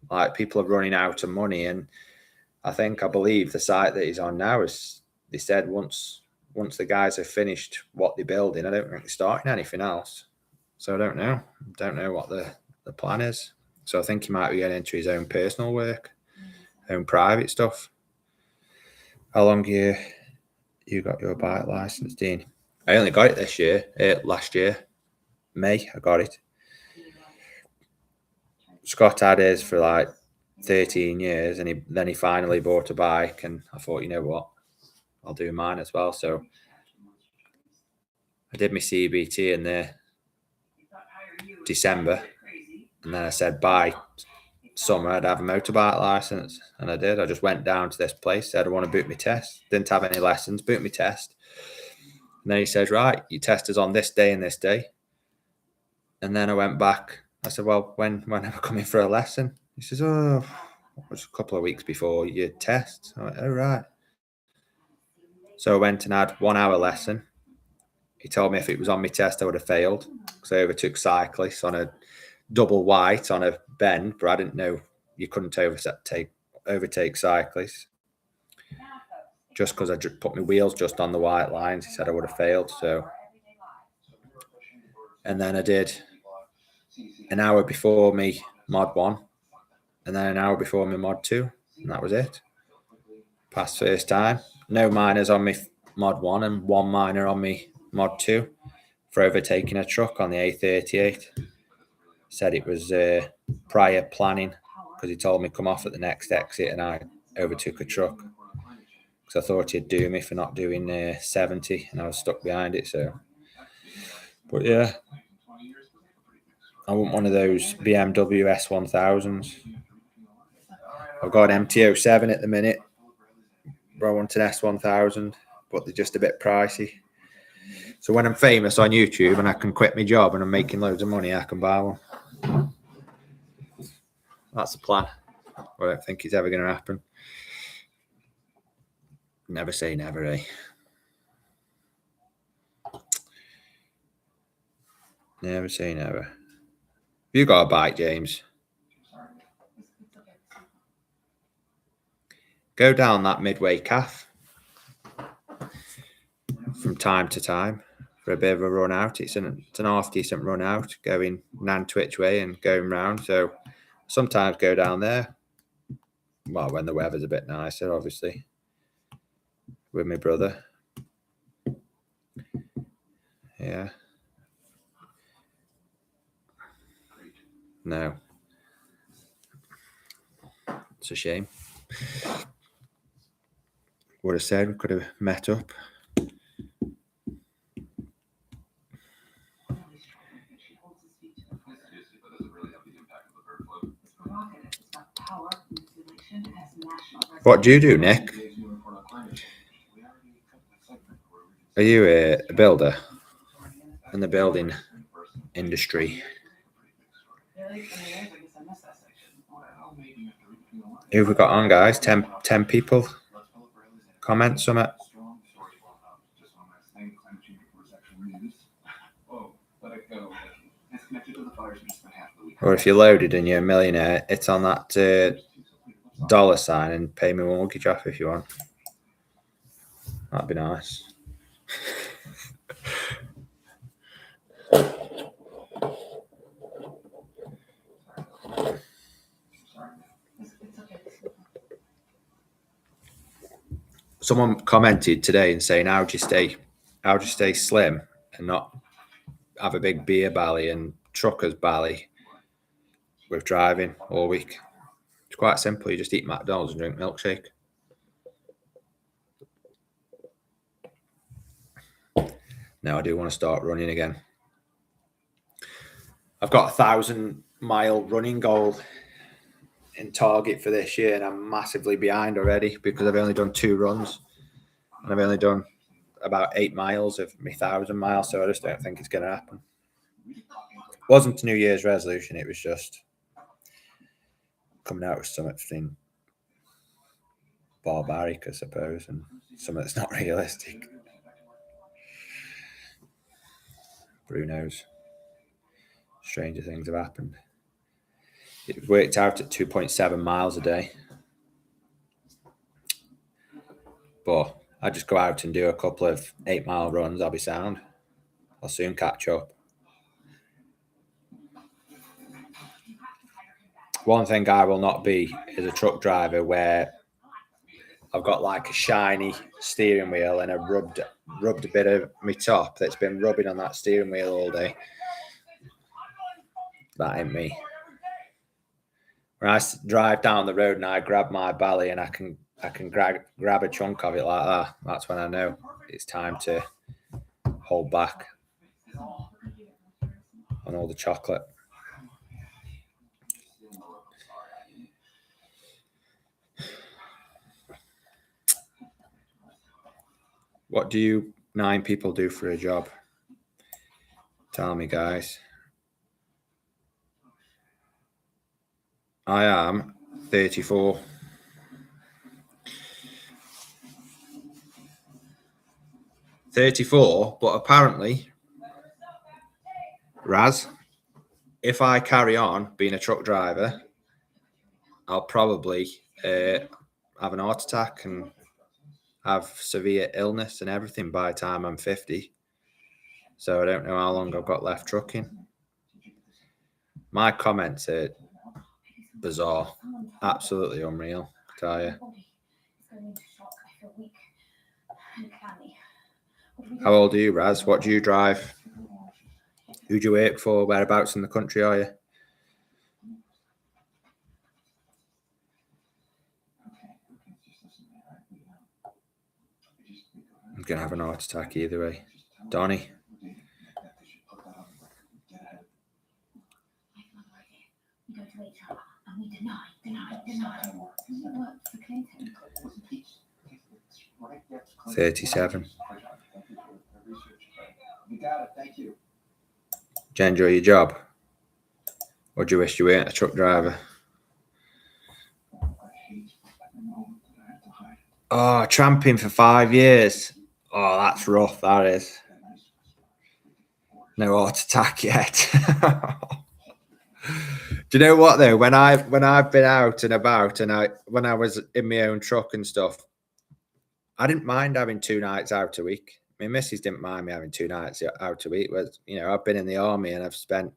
Like, people are running out of money, and I believe the site that he's on now is, they said once the guys have finished what they're building, I don't think they're starting anything else. So I don't know what the plan is. So I think he might be getting into his own personal work, own private stuff. How long you got your bike license, Dean? I only got it last year, May. I got it. Scott had his for like 13 years, and then he finally bought a bike, and I thought, you know what, I'll do mine as well. So I did my CBT in the December, and then I said by summer I'd have a motorbike license, and I did. I just went down to this place, said I want to book my test, didn't have any lessons, booked my test, and then he says, right, your test is on this day and this day. And then I went back. I said, well, when am I coming for a lesson? He says, oh, it was a couple of weeks before your test. I went, oh, right. So I went and had 1 hour lesson. He told me if it was on my test, I would have failed, because I overtook cyclists on a double white on a bend, but I didn't know you couldn't overtake cyclists. Just because I put my wheels just on the white lines, he said I would have failed. So And then I did an hour before me mod 1, and then an hour before me mod 2, and that was it. Passed first time. No minors on me mod 1 and 1 minor on me mod 2 for overtaking a truck on the A38. Said it was prior planning because he told me come off at the next exit and I overtook a truck because I thought he'd do me for not doing 70 and I was stuck behind it. So, but yeah, I want one of those BMW S1000s. I've got an MT-07 at the minute, but I want an S1000, but they're just a bit pricey. So when I'm famous on YouTube and I can quit my job and I'm making loads of money, I can buy one. That's the plan. I don't think it's ever going to happen. Never say never, eh? Never say never. Have you got a bike, James? Go down that Midway Calf from time to time for a bit of a run out. It's an half decent run out, going Nantwich way and going round. So sometimes go down there. Well, when the weather's a bit nicer, obviously, with my brother. Yeah. No. It's a shame. Would have said we could have met up. What do you do, Nick? Are you a builder in the building industry? Who have we got on, guys? 10 people. Comment something. Or if you're loaded and you're a millionaire, it's on that $ and pay me mortgage off if you want. That'd be nice. Someone commented today and saying, "How'd you stay slim and not have a big beer belly and trucker's belly with driving all week?" It's quite simple. You just eat McDonald's and drink milkshake. Now I do want to start running again. I've got a 1,000-mile running goal in target for this year, and I'm massively behind already because I've only done 2 runs and I've only done about 8 miles of my 1,000 miles. So I just don't think it's going to happen. It wasn't a New Year's resolution. It was just coming out with something barbaric, I suppose, and something that's not realistic. Who knows? Stranger things have happened. It worked out at 2.7 miles a day. But I just go out and do a couple of 8-mile runs. I'll be sound. I'll soon catch up. One thing I will not be is a truck driver where I've got like a shiny steering wheel and a rubbed bit of my top that's been rubbing on that steering wheel all day. That ain't me. When I drive down the road and I grab my belly and I can grab a chunk of it like that, that's when I know it's time to hold back on all the chocolate. What do you 9 people do for a job? Tell me, guys. I am 34. But apparently, Raz, if I carry on being a truck driver, I'll probably have an heart attack and have severe illness and everything by the time I'm 50. So I don't know how long I've got left trucking. My comments are bizarre. Absolutely unreal, I tell you. How old are you, Raz? What do you drive? Who do you work for? Whereabouts in the country are you? I'm going to have an heart attack either way. Donnie? $37. Do you enjoy your job? Or do you wish you weren't a truck driver? Oh, tramping for 5 years. Oh, that's rough, that is. No heart attack yet. Do you know what though? When I've been out and about, and when I was in my own truck and stuff, I didn't mind having 2 nights out a week. My missus didn't mind me having 2 nights out a week. Whereas, you know, I've been in the army and I've spent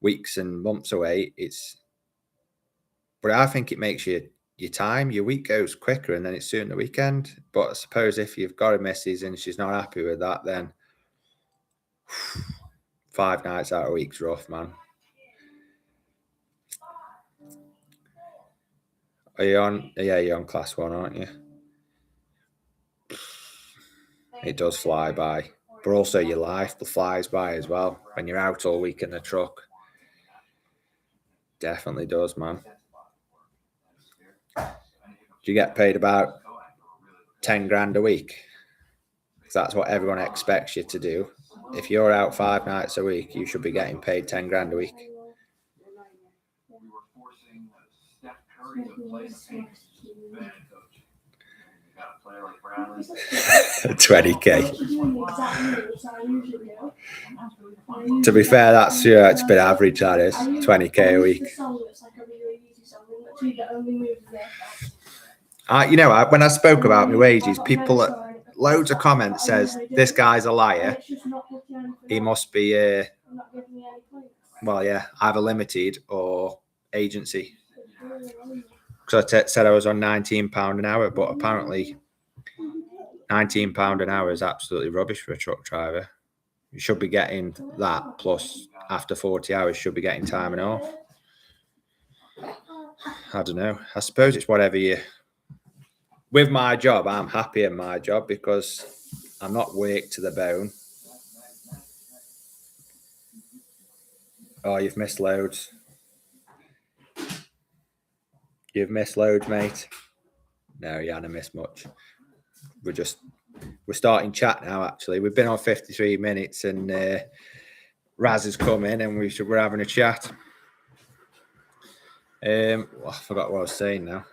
weeks and months away. But I think it makes your time, your week goes quicker, and then it's soon the weekend. But I suppose if you've got a missus and she's not happy with that, then 5 nights out a week's rough, man. Are you on? Yeah, you're on class 1, aren't you? It does fly by, but also your life flies by as well when you're out all week in the truck. Definitely does, man. Do you get paid about 10 grand a week? Because that's what everyone expects you to do. If you're out 5 nights a week, you should be getting paid 10 grand a week. 20k. To be fair, that's it's a bit average. That is 20k a week. You know, when I spoke about my wages, people, loads of comments says this guy's a liar. He must be well, yeah, either limited or agency. Because I said I was on £19 an hour, but apparently £19 an hour is absolutely rubbish for a truck driver. You should be getting that, plus after 40 hours, should be getting time and off. I don't know. I suppose it's whatever you... With my job, I'm happy in my job because I'm not worked to the bone. Oh, you've missed loads. You've missed loads, mate. No, you haven't missed much. We're starting chat now, actually. We've been on 53 minutes and Raz has come in and we're having a chat. I forgot what I was saying now.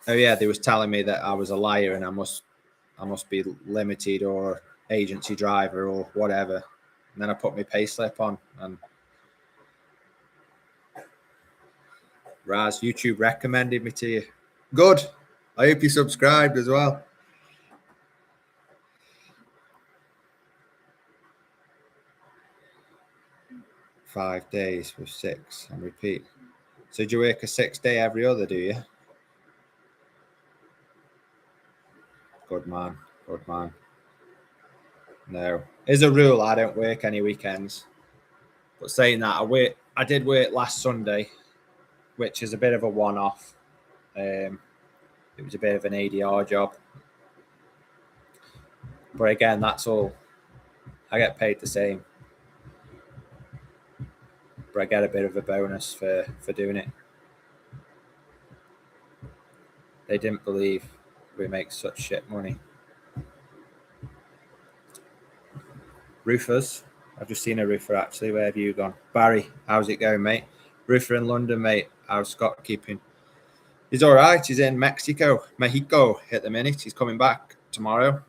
Oh yeah, they was telling me that I was a liar and I must be limited or agency driver or whatever. And then I put my payslip on and Raz, YouTube recommended me to you. Good. I hope you subscribed as well. $5 days with 6 and repeat. So do you work a 6-day every other, do you? Good man. Good man. No. As a rule, I don't work any weekends. But saying that, I did work last Sunday, which is a bit of a one-off. It was a bit of an ADR job. But again, that's all. I get paid the same. But I get a bit of a bonus for doing it. They didn't believe we make such shit money. Roofers. I've just seen a roofer actually. Where have you gone? Barry, how's it going, mate? Roofer in London, mate. How's Scott keeping? He's all right. He's in Mexico at the minute. He's coming back tomorrow.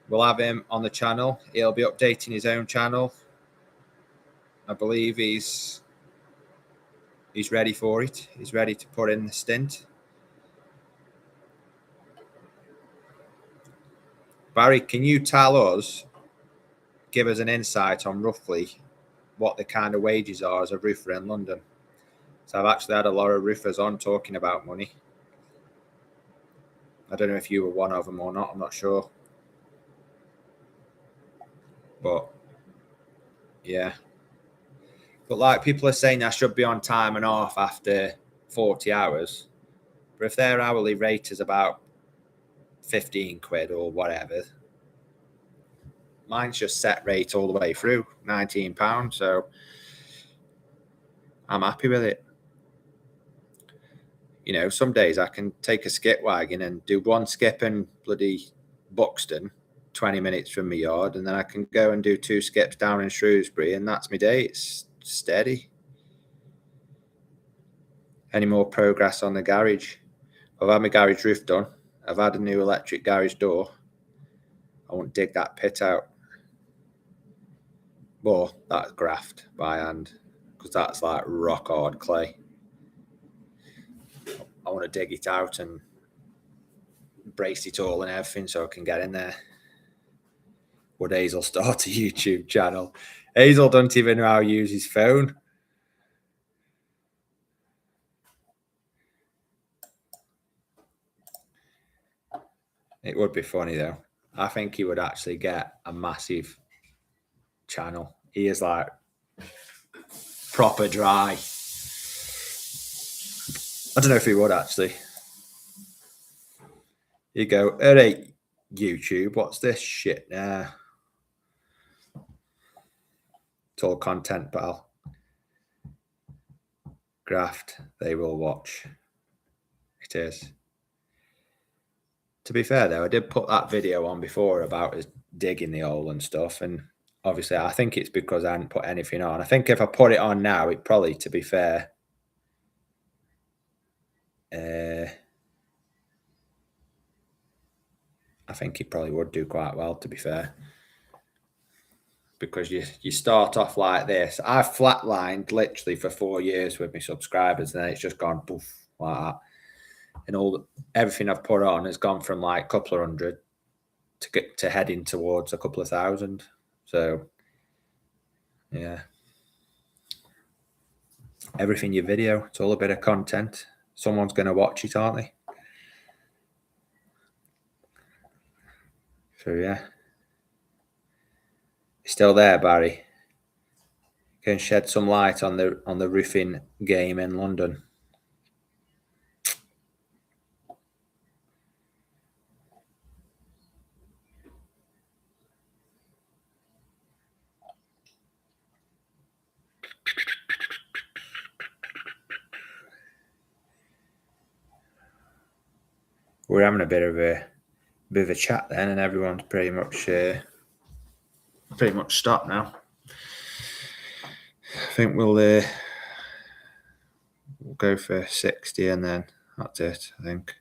We'll have him on the channel. He'll be updating his own channel. I believe he's ready for it. He's ready to put in the stint. Barry, can you tell us, give us an insight on roughly what the kind of wages are as a roofer in London? So I've actually had a lot of roofers on talking about money. I don't know if you were one of them or not. I'm not sure. But yeah. But like people are saying I should be on time and off after 40 hours. But if their hourly rate is about 15 quid or whatever, mine's just set rate all the way through, £19. So I'm happy with it. You know, some days I can take a skip wagon and do one skip in bloody Buxton, 20 minutes from my yard, and then I can go and do 2 skips down in Shrewsbury, and that's my day. It's steady. Any more progress on the garage? I've had my garage roof done. I've had a new electric garage door. I won't dig that pit out. Well, that's graft by hand, because that's like rock hard clay. I want to dig it out and brace it all and everything so I can get in there. Would Hazel start a YouTube channel? Hazel doesn't even know how to use his phone. It would be funny though. I think he would actually get a massive channel. He is like proper dry. I don't know if he would actually. You go, hey, YouTube, what's this shit now? It's all content, pal. Graft, they will watch. It is. To be fair, though, I did put that video on before about us digging the hole and stuff. And obviously, I think it's because I hadn't put anything on. I think if I put it on now, it probably, to be fair, I think it probably would do quite well, to be fair. Because you start off like this. I've flatlined literally for 4 years with my subscribers, and then it's just gone poof like that. And everything I've put on has gone from like a couple of hundred to get to heading towards a couple of thousand. So yeah. Everything your video, it's all a bit of content. Someone's going to watch it, aren't they? So yeah. You're still there, Barry? Can shed some light on the roofing game in London. We're having a bit of a chat then, and everyone's pretty much stopped now. I think we'll go for 60 and then that's it, I think.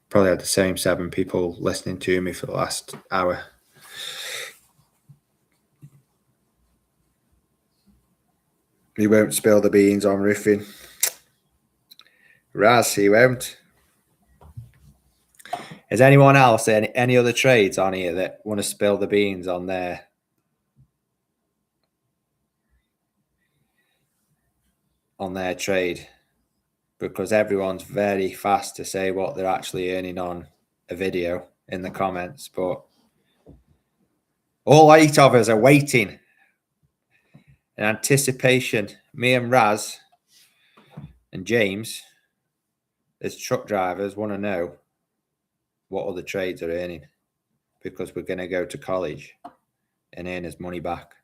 Probably had the same 7 people listening to me for the last hour. He won't spill the beans on roofing. Raz, he won't. Is anyone else, any other trades on here that want to spill the beans on their trade? Because everyone's very fast to say what they're actually earning on a video in the comments, but all 8 of us are waiting in anticipation. Me and Raz and James, as truck drivers, want to know what other trades are earning, because we're going to go to college and earn his money back.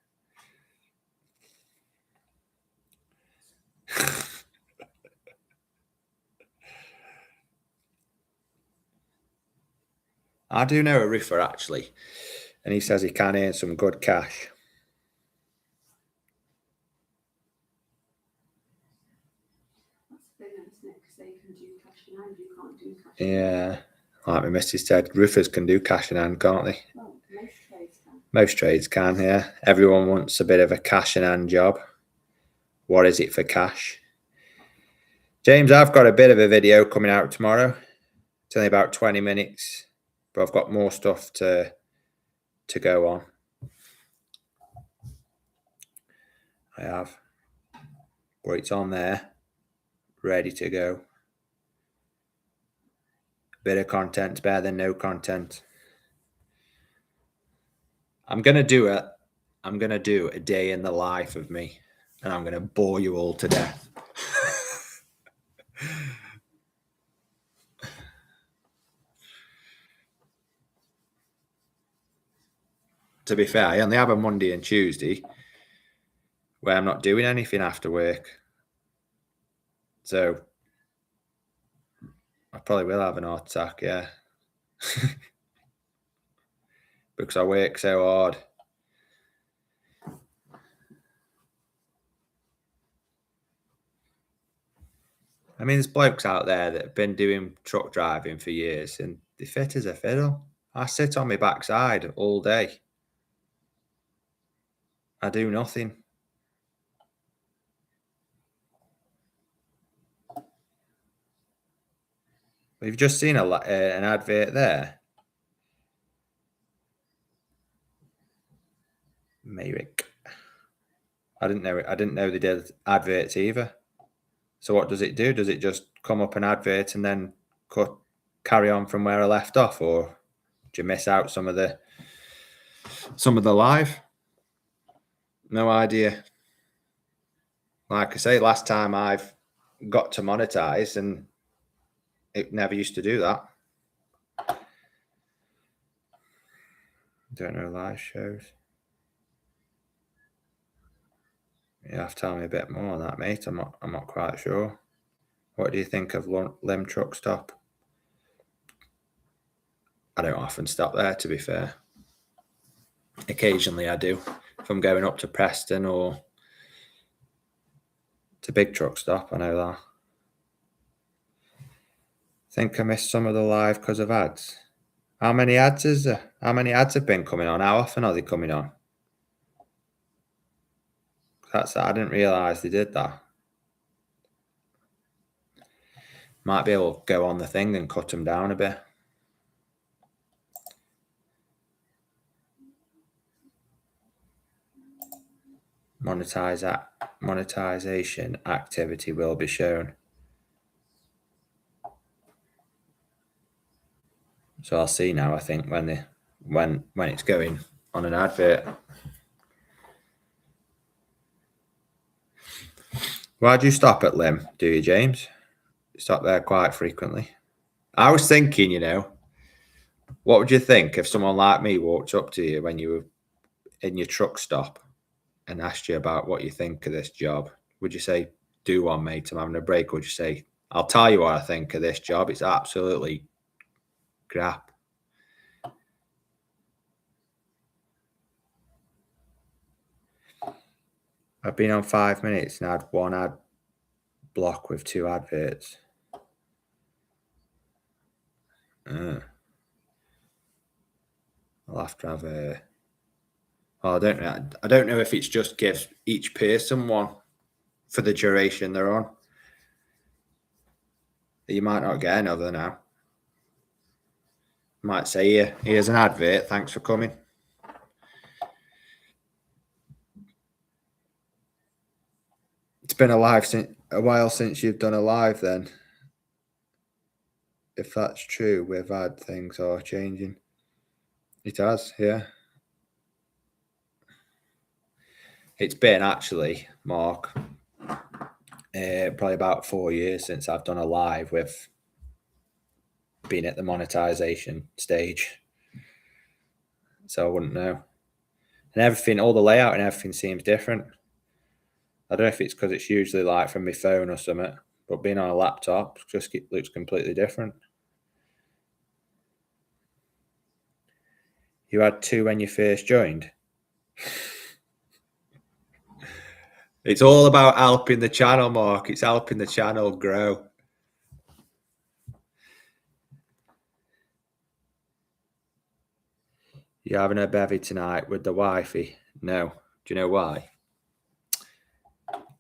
I do know a roofer actually, and he says he can earn some good cash. That's the thing, isn't it? Because they can do cash in hand, you can't do cash. Yeah, like my missus said, roofers can do cash in hand, can't they? Well, most trades can. Most trades can, yeah. Everyone wants a bit of a cash in hand job. What is it for cash? James, I've got a bit of a video coming out tomorrow. It's only about 20 minutes, but I've got more stuff to go on. I have, but it's on there, ready to go. A bit of content's better than no content. I'm gonna do a day in the life of me, and I'm gonna bore you all to death. To be fair, I only have a Monday and Tuesday where I'm not doing anything after work. So I probably will have an heart attack, yeah. Because I work so hard. I mean, there's blokes out there that have been doing truck driving for years and they're fit as a fiddle. I sit on my backside all day. I do nothing. We've just seen an advert there. Mayrick. I didn't know they did adverts either. So what does it do? Does it just come up an advert and then carry on from where I left off, or do you miss out some of the live? No idea. Like I say, last time I've got to monetize, and it never used to do that. Don't know live shows. You have to tell me a bit more on that, mate. I'm not quite sure. What do you think of Lim Truck Stop? I don't often stop there, to be fair. Occasionally I do. If I'm going up to Preston or to Big Truck Stop, I know that. Think I missed some of the live because of ads. How many ads is there? How many ads have been coming on? How often are they coming on? I didn't realise they did that. Might be able to go on the thing and cut them down a bit. Monetization activity will be shown. So I'll see now, I think, when it's going on an advert. Why do you stop at Lim, do you, James? You stop there quite frequently. I was thinking, what would you think if someone like me walked up to you when you were in your truck stop and asked you about what you think of this job? Would you say, do one, mate, I'm having a break? Or would you say, I'll tell you what I think of this job. It's absolutely crap. I've been on 5 minutes and I had one ad block with 2 adverts. I'll have to have a. Oh, I don't know if it's just gives each person one for the duration they're on. You might not get another now. Might say, here's an advert. Thanks for coming. It's been a while since you've done a live then. If that's true, we've had things are changing. It has, yeah. It's been actually, Mark, probably about 4 years since I've done a live with being at the monetization stage. So I wouldn't know. And everything, all the layout and everything seems different. I don't know if it's because it's usually like from my phone or something, but being on a laptop just looks completely different. You had 2 when you first joined. It's all about helping the channel, Mark. It's helping the channel grow. You having a bevy tonight with the wifey? No. Do you know why?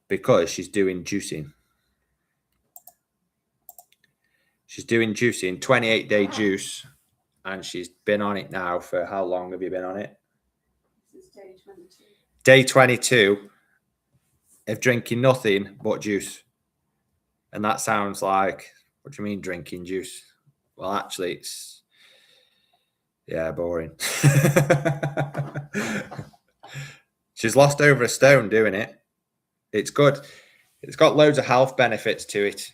Because she's doing juicing. She's doing juicing, 28-day juice, and she's been on it now for how long have you been on it? This is day 22. Day 22 of drinking nothing but juice. And that sounds like, what do you mean drinking juice? Well, actually, it's, yeah, boring. She's lost over a stone doing it. It's good. It's got loads of health benefits to it.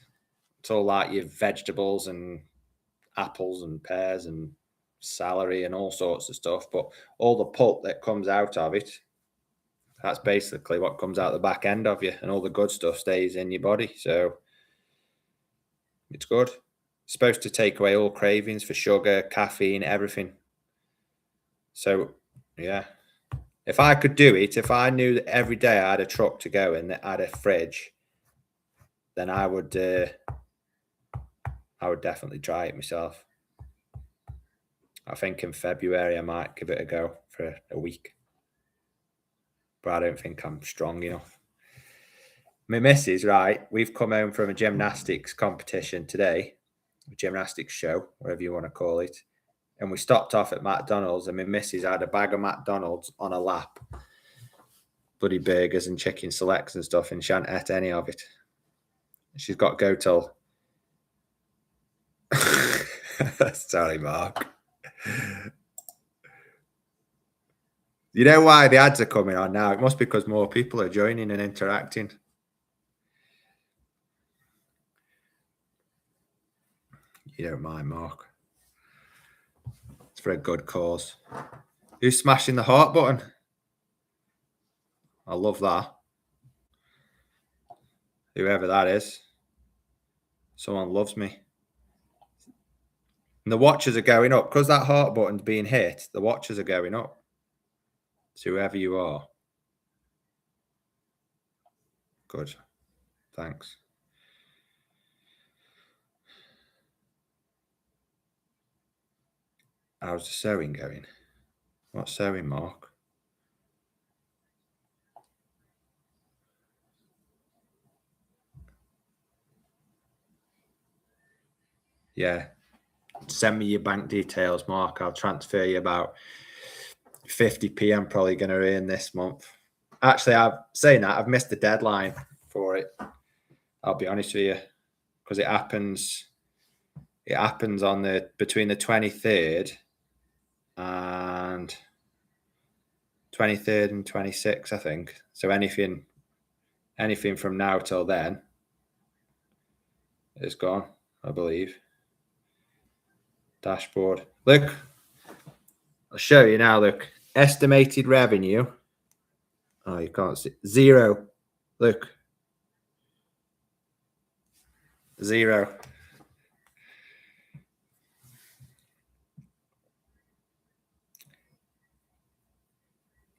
It's all like your vegetables and apples and pears and celery and all sorts of stuff. But all the pulp that comes out of it, that's basically what comes out the back end of you. And all the good stuff stays in your body. So it's good. It's supposed to take away all cravings for sugar, caffeine, everything. So, yeah. If I could do it, if I knew that every day I had a truck to go and I had a fridge, then I would definitely try it myself. I think in February I might give it a go for a week. But I don't think I'm strong enough. My missus, right, we've come home from a gymnastics competition today, a gymnastics show, whatever you want to call it. And we stopped off at McDonald's, and my missus had a bag of McDonald's on a lap. Bloody burgers and chicken selects and stuff, and she hadn't ate any of it. She's got to go till... Sorry, Mark. You know why the ads are coming on now? It must be because more people are joining and interacting. You don't mind, Mark. It's for a good cause. Who's smashing the heart button? I love that. Whoever that is. Someone loves me. And the watches are going up. Because that heart button's being hit, the watches are going up. So whoever you are. Good. Thanks. How's the sewing going? What's sewing, Mark? Yeah. Send me your bank details, Mark. I'll transfer you about 50p. I'm probably going to earn this month. Actually, I'm saying that I've missed the deadline for it. I'll be honest with you, because it happens on between the 23rd and 26th, I think. So anything from now till then is gone, I believe. Dashboard. Look, I'll show you now. Look, estimated revenue. Oh, you can't see. 0. Look. 0.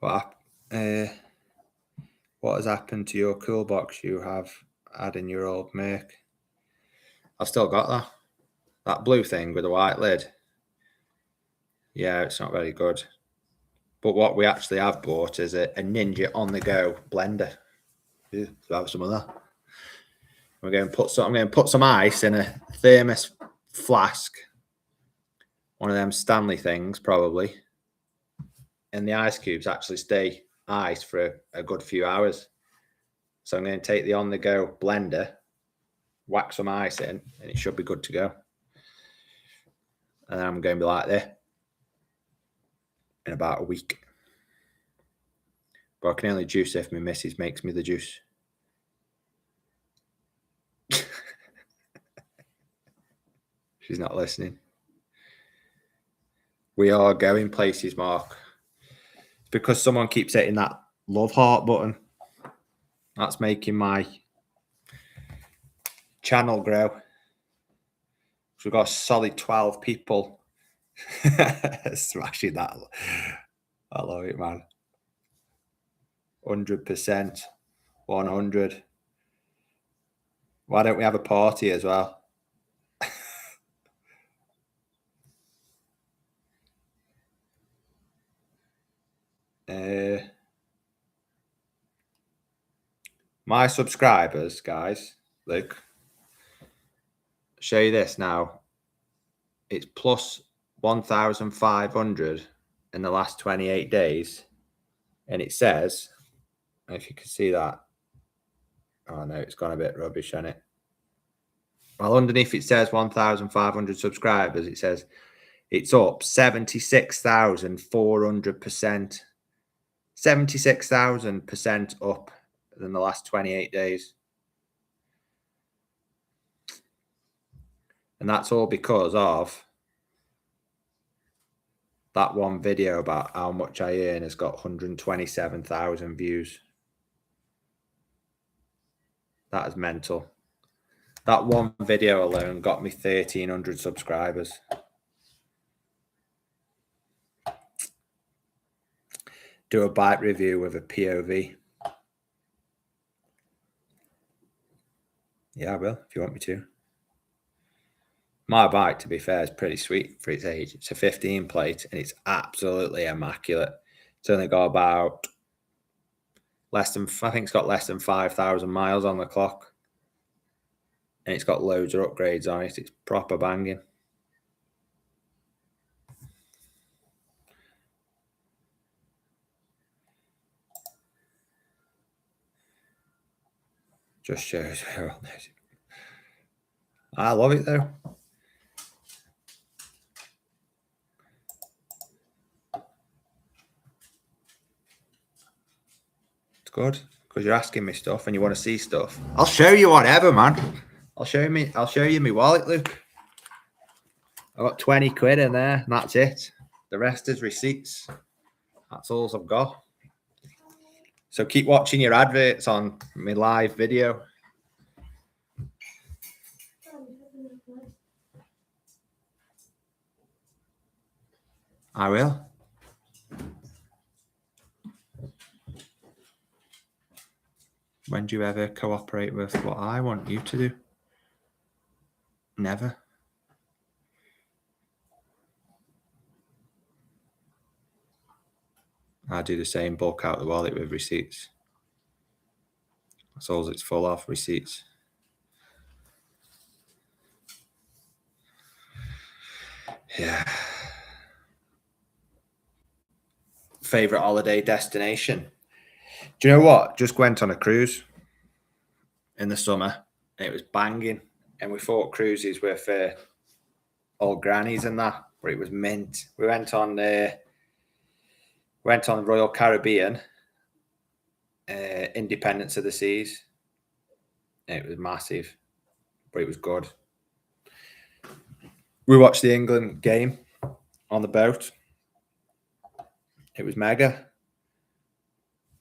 What has happened to your cool box you have had in your old Merc? I've still got that. That blue thing with the white lid. Yeah, it's not very good. But what we actually have bought is a Ninja on-the-go blender. Yeah, so have some of that. I'm going to put some ice in a thermos flask. One of them Stanley things, probably. And the ice cubes actually stay ice for a good few hours. So I'm going to take the on-the-go blender, whack some ice in, and it should be good to go. And then I'm going to be like this in about a week. But I can only juice if my missus makes me the juice. She's not listening. We are going places, Mark. It's because someone keeps hitting that love heart button. That's making my channel grow. So we've got a solid 12 people smashing that. I love it, man. 100%. 100. Why don't we have a party as well? My subscribers, guys, look, show you this now. It's plus 1,500 in the last 28 days. And it says, if you can see that. Oh no, it's gone a bit rubbish on it. Well, underneath it says 1,500 subscribers. It says it's up 76,400%. 76,000% up in the last 28 days. And that's all because of that one video about how much I earn has got 127,000 views. That is mental. That one video alone got me 1,300 subscribers. Do a bike review with a POV. Yeah, I will, if you want me to. My bike, to be fair, is pretty sweet for its age. It's a 15 plate and it's absolutely immaculate. It's only got about I think it's got less than 5,000 miles on the clock. And it's got loads of upgrades on it. It's proper banging. Just shows how all this. I love it though. It's good because you're asking me stuff and you want to see stuff. I'll show you whatever, man. I'll show you my wallet, Luke. I got 20 quid in there, and that's it. The rest is receipts. That's all I've got. So keep watching your adverts on my live video. I will. When do you ever cooperate with what I want you to do? Never. I do the same, bulk out the wallet with receipts. That's all it's full of, receipts. Yeah. Favorite holiday destination? Do you know what? Just went on a cruise in the summer and it was banging. And we thought cruises were for old grannies and that, but it was mint. We went on Royal Caribbean, Independence of the Seas. It was massive, but it was good. We watched the England game on the boat. It was mega.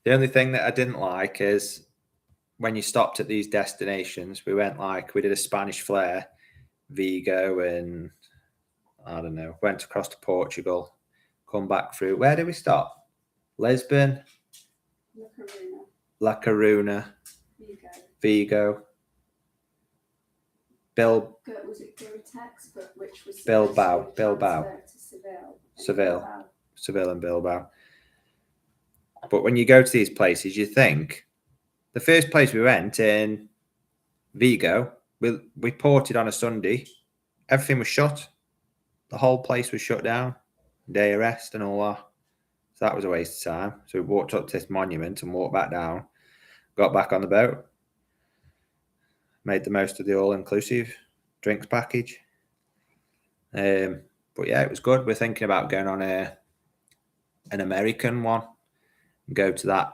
The only thing that I didn't like is when you stopped at these destinations, we did a Spanish flair, Vigo, and I don't know, went across to Portugal, come back through. Where did we stop? Lisbon, La Coruna, Vigo. Was it Gotex, but which was Bilbao, Seville and Bilbao. But when you go to these places, you think the first place we went in Vigo, we ported on a Sunday. Everything was shut. The whole place was shut down. Day of rest and all that. So that was a waste of time. So we walked up to this monument and walked back down. Got back on the boat. Made the most of the all-inclusive drinks package. But yeah, it was good. We're thinking about going on an American one. Go to that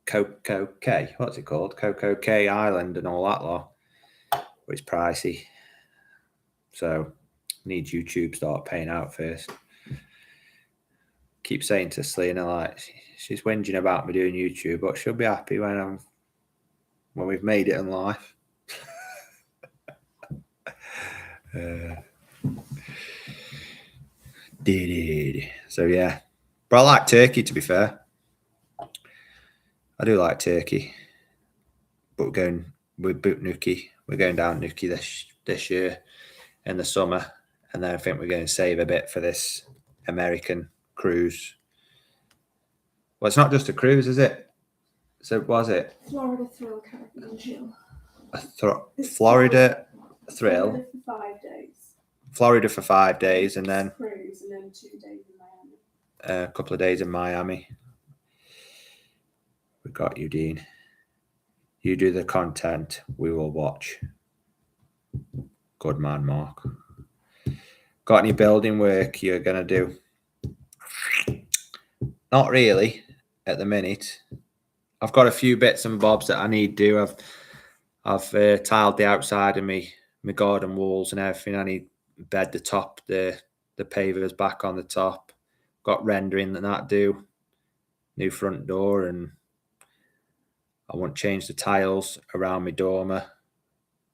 Coco Cay. What's it called? Coco Cay Island and all that lot. But it's pricey. So need YouTube start paying out first. Keep saying to Selena, like, she's whinging about me doing YouTube, but she'll be happy when we've made it in life. So yeah, but I like Turkey, to be fair. I do like Turkey, but we're booked Nuki. We're going down Nuki this year in the summer, and then I think we're going to save a bit for this American cruise. Well, it's not just a cruise, is it? So was it? Florida Thrill Caribbean Chill. Florida thrill. Florida for 5 days. Florida for 5 days, and then Cruise, and then 2 days in Miami. a couple of days in Miami. We got you, Dean. You do the content, we will watch. Good man, Mark. Got any building work you're gonna do? Not really at the minute. I've got a few bits and bobs that I need to do. I've tiled the outside of my garden walls and everything. I need to bed the top, the pavers back on the top. Got rendering that do. New front door, and I want to change the tiles around my dormer.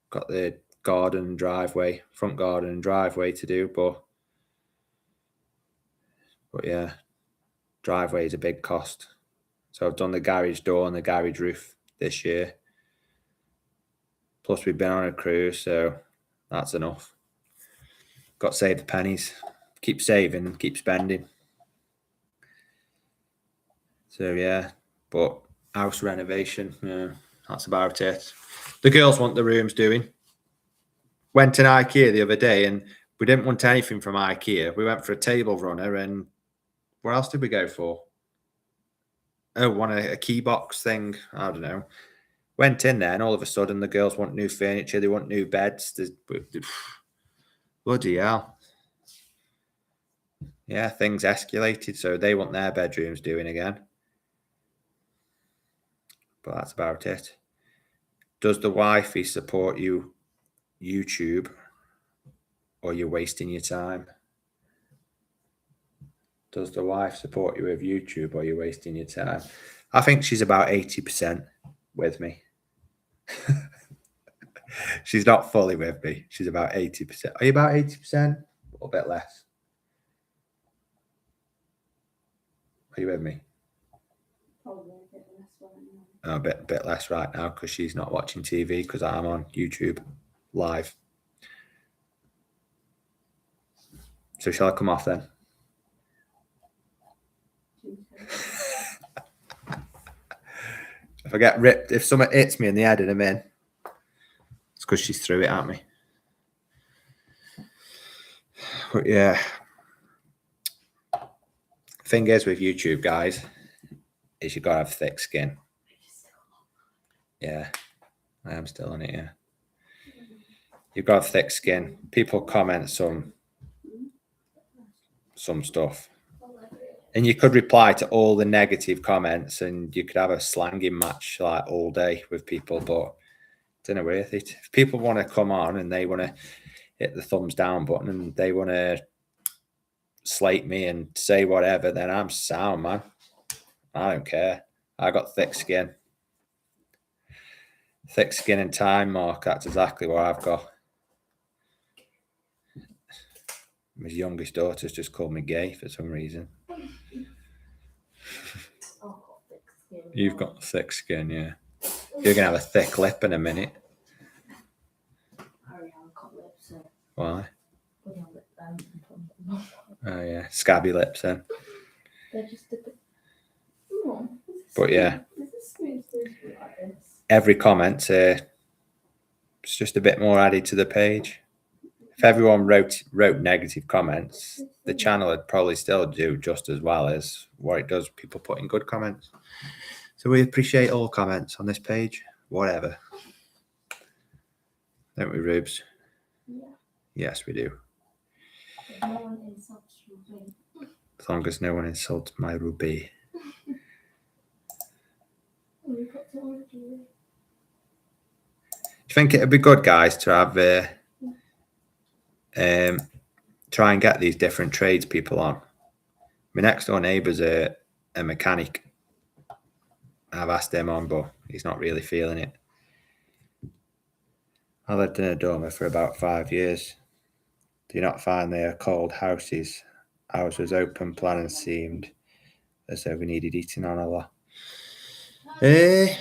Got the garden and driveway, front garden and driveway to do, but yeah, driveway is a big cost. So I've done the garage door and the garage roof this year. Plus we've been on a cruise, so that's enough. Got to save the pennies. Keep saving and keep spending. So yeah, but house renovation, yeah, that's about it. The girls want the rooms doing. Went to IKEA the other day and we didn't want anything from IKEA. We went for a table runner, and where else did we go for? Oh, a key box thing. I don't know. Went in there and all of a sudden the girls want new furniture. They want new beds. Bloody hell. Yeah, things escalated. So they want their bedrooms doing again. But that's about it. Does the wifey support you YouTube, or you're wasting your time? Does the wife support you with YouTube, or you're wasting your time? I think she's about 80% with me. She's not fully with me. She's about 80%. Are you about 80%? A little bit less. Are you with me? Probably a bit less right now. Oh, a bit less right now because she's not watching TV because I'm on YouTube live. So shall I come off then? If I get ripped, if someone hits me in the head and I'm in, it's because she threw it at me. But yeah. Thing is with YouTube, guys, is you gotta have thick skin. Yeah, I am still on it, yeah. You've got thick skin. People comment some stuff. And you could reply to all the negative comments and you could have a slanging match like all day with people, but it's not worth it. If people want to come on and they want to hit the thumbs down button and they want to slate me and say whatever, then I'm sound, man. I don't care. I got thick skin. Thick skin and time, Mark. That's exactly what I've got. My youngest daughter's just called me gay for some reason. You've got thick skin, yeah. You're going to have a thick lip in a minute. Why? Oh, yeah. Scabby lips then. They're just a bit... But yeah. Every comment, it's just a bit more added to the page. If everyone wrote negative comments, the channel would probably still do just as well as what it does people putting good comments. So we appreciate all comments on this page, whatever. Don't we, Rubes? Yeah. Yes, we do. No one insults Ruby. As long as no one insults my Ruby. Do you think it'd be good, guys, to have try and get these different trades people on? My next door neighbour's a mechanic. I've asked him on, but he's not really feeling it. I lived in a dormer for about 5 years. Do you not find they are cold houses? Ours was open plan and seemed as though we needed eating on a lot. I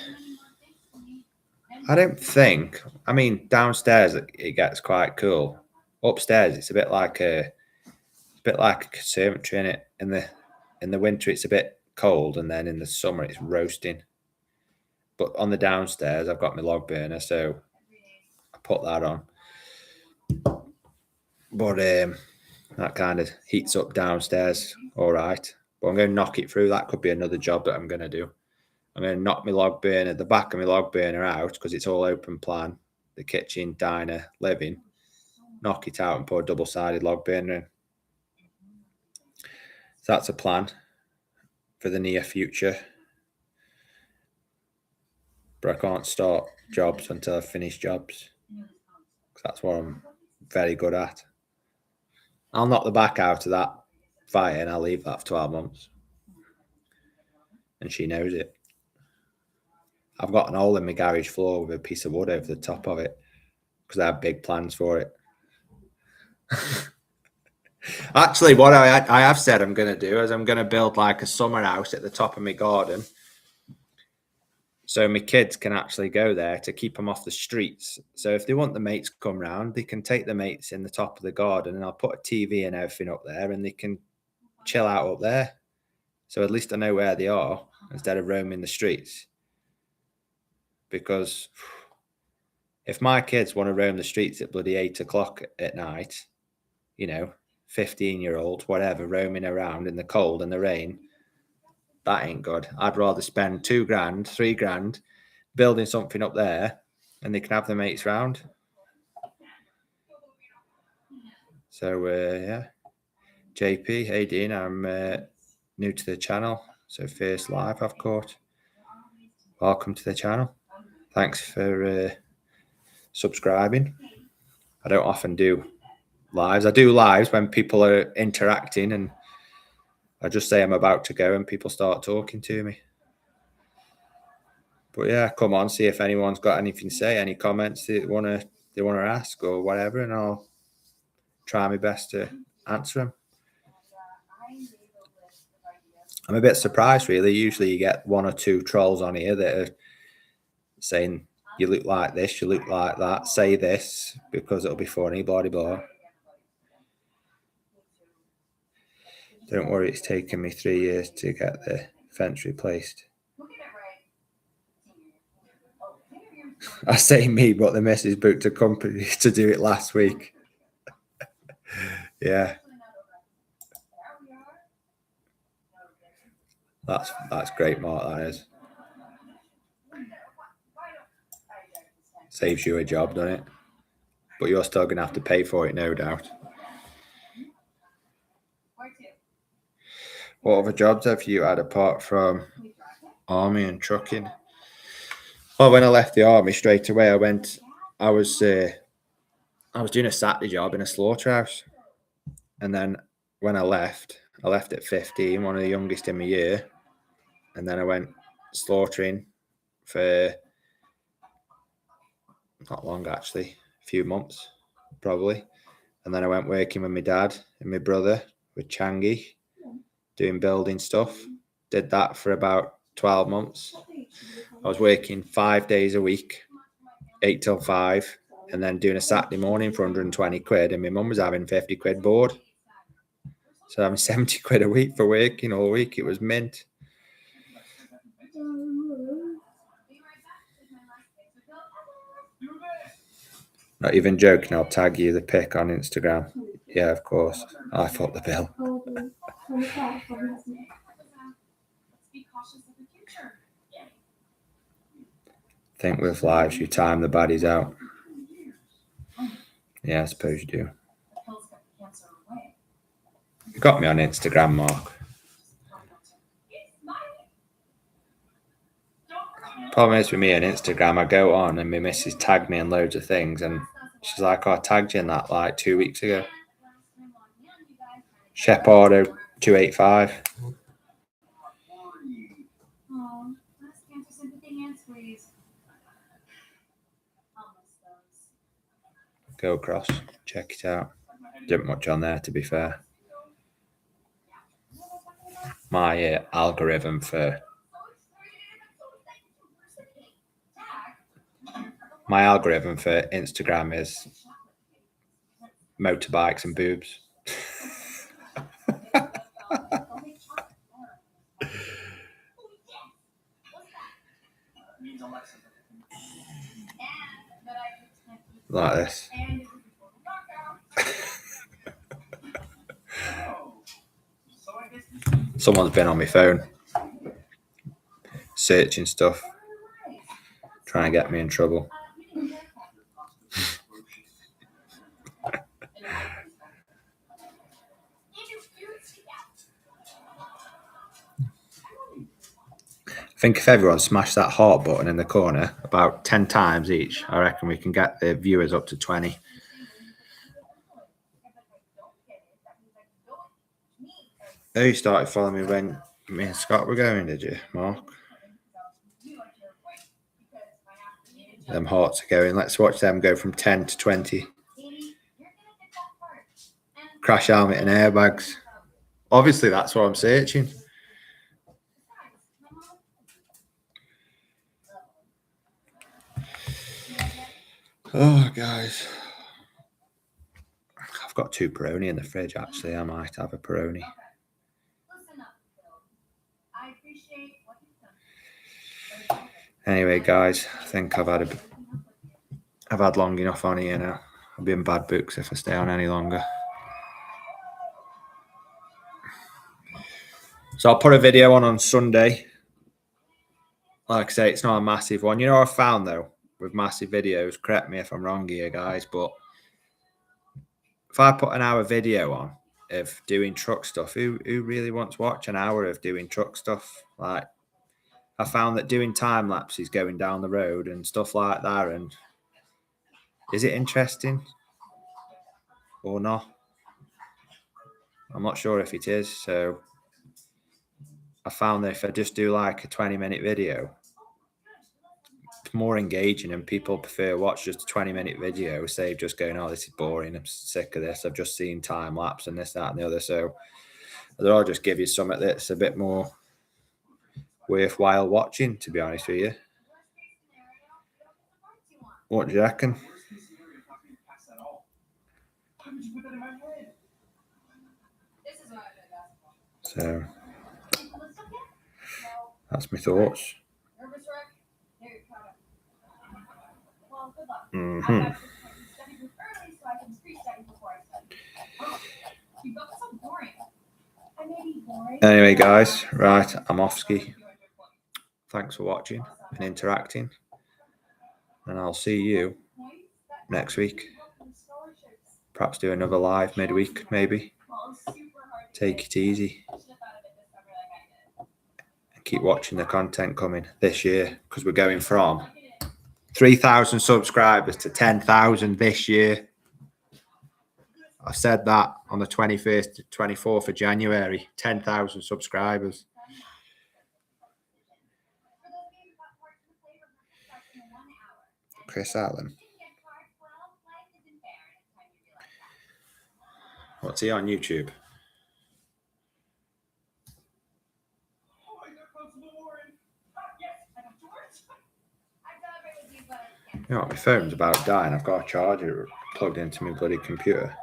don't think. I mean, downstairs it gets quite cool. Upstairs it's a bit like a conservatory in it. In the winter it's a bit cold, and then in the summer it's roasting. But on the downstairs I've got my log burner, so I put that on. But that kind of heats up downstairs, all right. But I'm going to knock it through. That could be another job that I'm going to do. I'm going to knock my log burner, the back of my log burner out because it's all open plan. The kitchen, diner, living. Knock it out and put a double-sided log burner in. So that's a plan for the near future. But I can't start jobs until I finish jobs. That's what I'm very good at. I'll knock the back out of that fire and I'll leave that for 12 months. And she knows it. I've got an hole in my garage floor with a piece of wood over the top of it because I have big plans for it. Actually, what I have said I'm going to do is I'm going to build like a summer house at the top of my garden so my kids can actually go there to keep them off the streets. So if they want the mates to come round, they can take the mates in the top of the garden and I'll put a TV and everything up there and they can chill out up there. So at least I know where they are instead of roaming the streets. Because if my kids want to roam the streets at bloody 8 o'clock at night, 15-year-olds, whatever, roaming around in the cold and the rain, that ain't good. I'd rather spend $2,000, $3,000 building something up there and they can have their mates round. So, yeah. JP, hey Dean, I'm new to the channel. So first live I've caught. Welcome to the channel. Thanks for subscribing. I don't often do lives. I do lives when people are interacting and I just say I'm about to go and people start talking to me. But yeah, come on, see if anyone's got anything to say, any comments they want to ask or whatever, and I'll try my best to answer them. I'm a bit surprised, really. Usually you get one or two trolls on here that are saying, you look like this, you look like that, say this because it'll be funny, blah, blah, blah. Don't worry, it's taken me 3 years to get the fence replaced. I say me, but the missus booked a company to do it last week. Yeah. That's great, Mark, that is. Saves you a job, doesn't it? But you're still going to have to pay for it, no doubt. What other jobs have you had apart from army and trucking? Well, when I left the army straight away, I was doing a Saturday job in a slaughterhouse. And then when I left at 15, one of the youngest in my year. And then I went slaughtering for not long, actually, a few months, probably. And then I went working with my dad and my brother with Changi, doing building stuff. Did that for about 12 months. I was working 5 days a week, 8 till 5, and then doing a Saturday morning for 120 quid. And my mum was having 50 quid board. So having 70 quid a week for working all week. It was mint. Not even joking, I'll tag you the pic on Instagram. Yeah, of course. I fought the bill. Think with lives, you time the baddies out. Yeah, I suppose you do. You got me on Instagram, Mark. Problem is with me on Instagram, I go on and my missus tagged me in loads of things and she's like, I tagged you in that like 2 weeks ago. Shepardo 285. Go across, check it out. Don't much on there, to be fair. My algorithm for Instagram is motorbikes and boobs. Like this. Someone's been on my phone searching stuff, trying to get me in trouble. I think if everyone smashed that heart button in the corner about 10 times each, I reckon we can get the viewers up to 20. Oh, you started following me when me and Scott were going, did you, Mark? Them hearts are going. Let's watch them go from 10 to 20. Crash helmet and airbags. Obviously, that's what I'm searching. Oh, guys. I've got 2 Peroni in the fridge, actually. I might have a Peroni. Anyway, guys, I think I've had long enough on here now. I'll be in bad books if I stay on any longer. So I'll put a video on Sunday. Like I say, it's not a massive one. You know what I found, though, with massive videos? Correct me if I'm wrong here, guys, but if I put an hour video on of doing truck stuff, who really wants to watch an hour of doing truck stuff? Like, I found that doing time lapses going down the road and stuff like that, and is it interesting or not? I'm not sure if it is. So I found that if I just do like a 20-minute video, it's more engaging and people prefer watch just a 20-minute video, save just going, oh, this is boring, I'm sick of this, I've just seen time lapse and this, that, and the other. So I'll just give you something that's a bit more worthwhile watching, to be honest with you. What do you reckon? So that's my thoughts. Anyway, guys, right, I'm off ski. Thanks for watching and interacting, and I'll see you next week. Perhaps do another live midweek, maybe. Take it easy and keep watching the content coming this year, because we're going from 3,000 subscribers to 10,000 this year. I said that on the 21st to 24th of January, 10,000 subscribers. Chris Allen. What's he on YouTube? You know what, my phone's about dying. I've got a charger plugged into my bloody computer.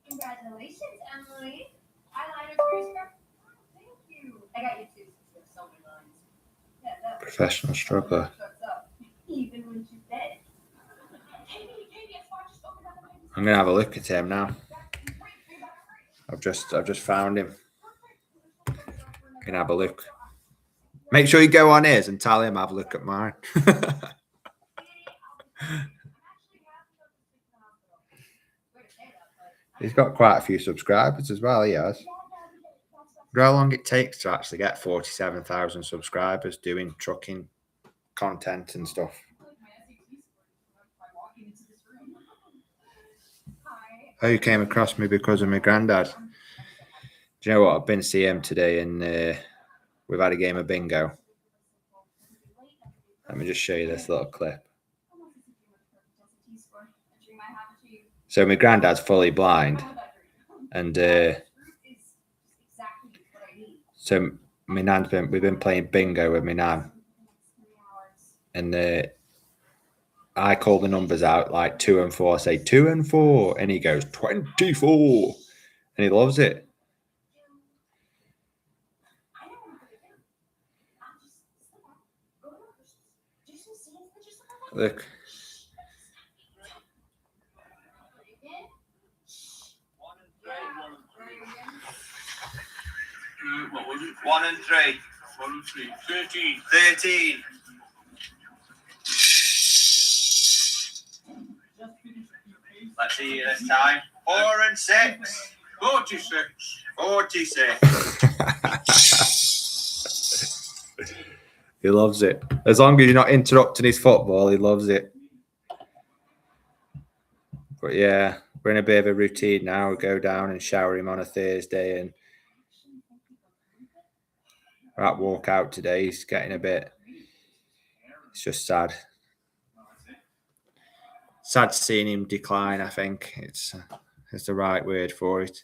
Congratulations, Emily. Eyeliner for your scrub. Thank you. I got you two. So many lines. Yeah, Professional struggler. Even when she's dead. I'm gonna have a look at him now. I've just found him. I'm gonna have a look. Make sure you go on his and tell him have a look at mine. He's got quite a few subscribers as well, he has. How long it takes to actually get 47,000 subscribers doing trucking content and stuff. Oh, you came across me because of my granddad. Do you know what? I've been to see him today and we've had a game of bingo. Let me just show you this little clip. So my granddad's fully blind, and so my nan's we've been playing bingo with my nan, and I call the numbers out like 2 and 4. I say 2 and 4, and he goes 24, and he loves it. Look. What was it? 1 and 3. 1 and 3. 13. 13. Let's see you this time. 4 and 6. 46. 46. He loves it. As long as you're not interrupting his football, he loves it. But yeah, we're in a bit of a routine now. We go down and shower him on a Thursday, and we're at walkout today. He's getting a bit. It's just sad. Sad seeing him decline. I think it's the right word for it.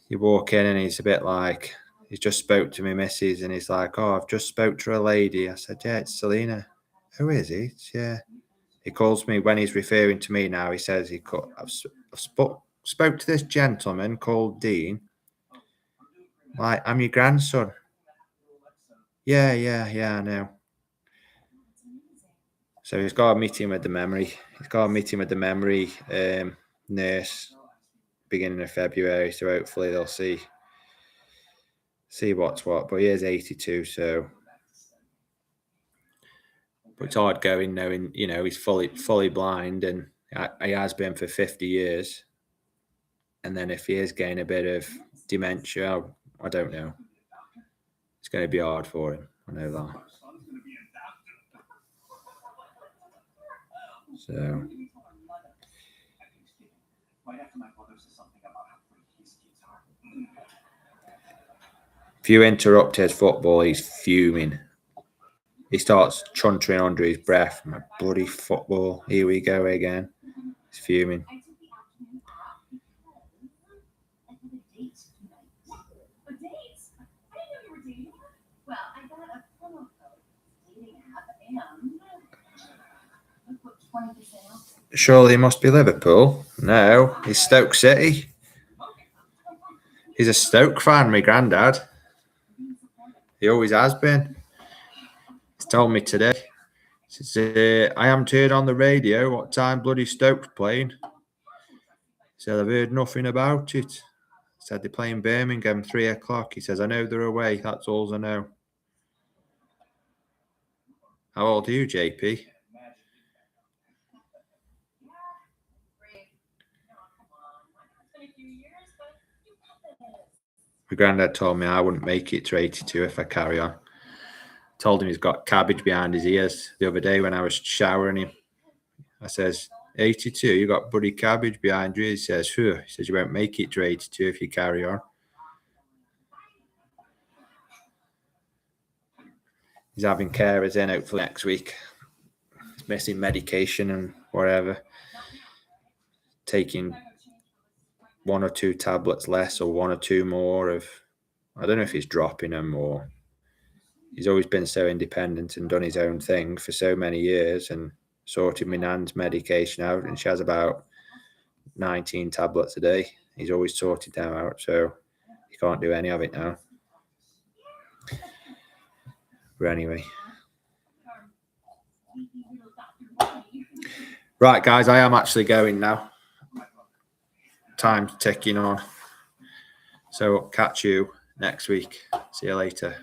You walk in and he's a bit like, he's just spoke to me missus, and he's like, "Oh, I've just spoke to a lady." I said, "Yeah, it's Selena." "Who is he?" "Yeah." He calls me when he's referring to me now. He says I've spoke to this gentleman called Dean. Like, "I'm your grandson." Yeah, I know. So he's got a meeting with the memory. Nurse beginning of February. So hopefully they'll see what's what. But he is 82, so. But it's hard going knowing, he's fully blind, and he has been for 50 years. And then if he is getting a bit of dementia, I don't know. It's going to be hard for him. I know that. So. If you interrupt his football, he's fuming. He starts chuntering under his breath. "My bloody football. Here we go again." He's fuming. Surely he must be Liverpool. No, he's Stoke City. He's a Stoke fan, my granddad. He always has been. He's told me today. He says, "I haven't heard on the radio what time bloody Stoke's playing." He said, "I've heard nothing about it." He said, "They're playing Birmingham 3 o'clock. He says, "I know they're away. That's all I know." How old are you, JP? My granddad told me I wouldn't make it to 82 if I carry on. Told him he's got cabbage behind his ears the other day when I was showering him. I says, 82, you got bloody cabbage behind you. He says, "Phew." He says, "You won't make it to 82 if you carry on." He's having carers in hopefully next week. He's missing medication and whatever. Taking 1 or 2 tablets less or 1 or 2 more of, I don't know if he's dropping them, or he's always been so independent and done his own thing for so many years, and sorted my nan's medication out, and she has about 19 tablets a day. He's always sorted them out, so he can't do any of it now. But anyway. Right, guys, I am actually going now. Time's ticking on. So catch you next week. See you later.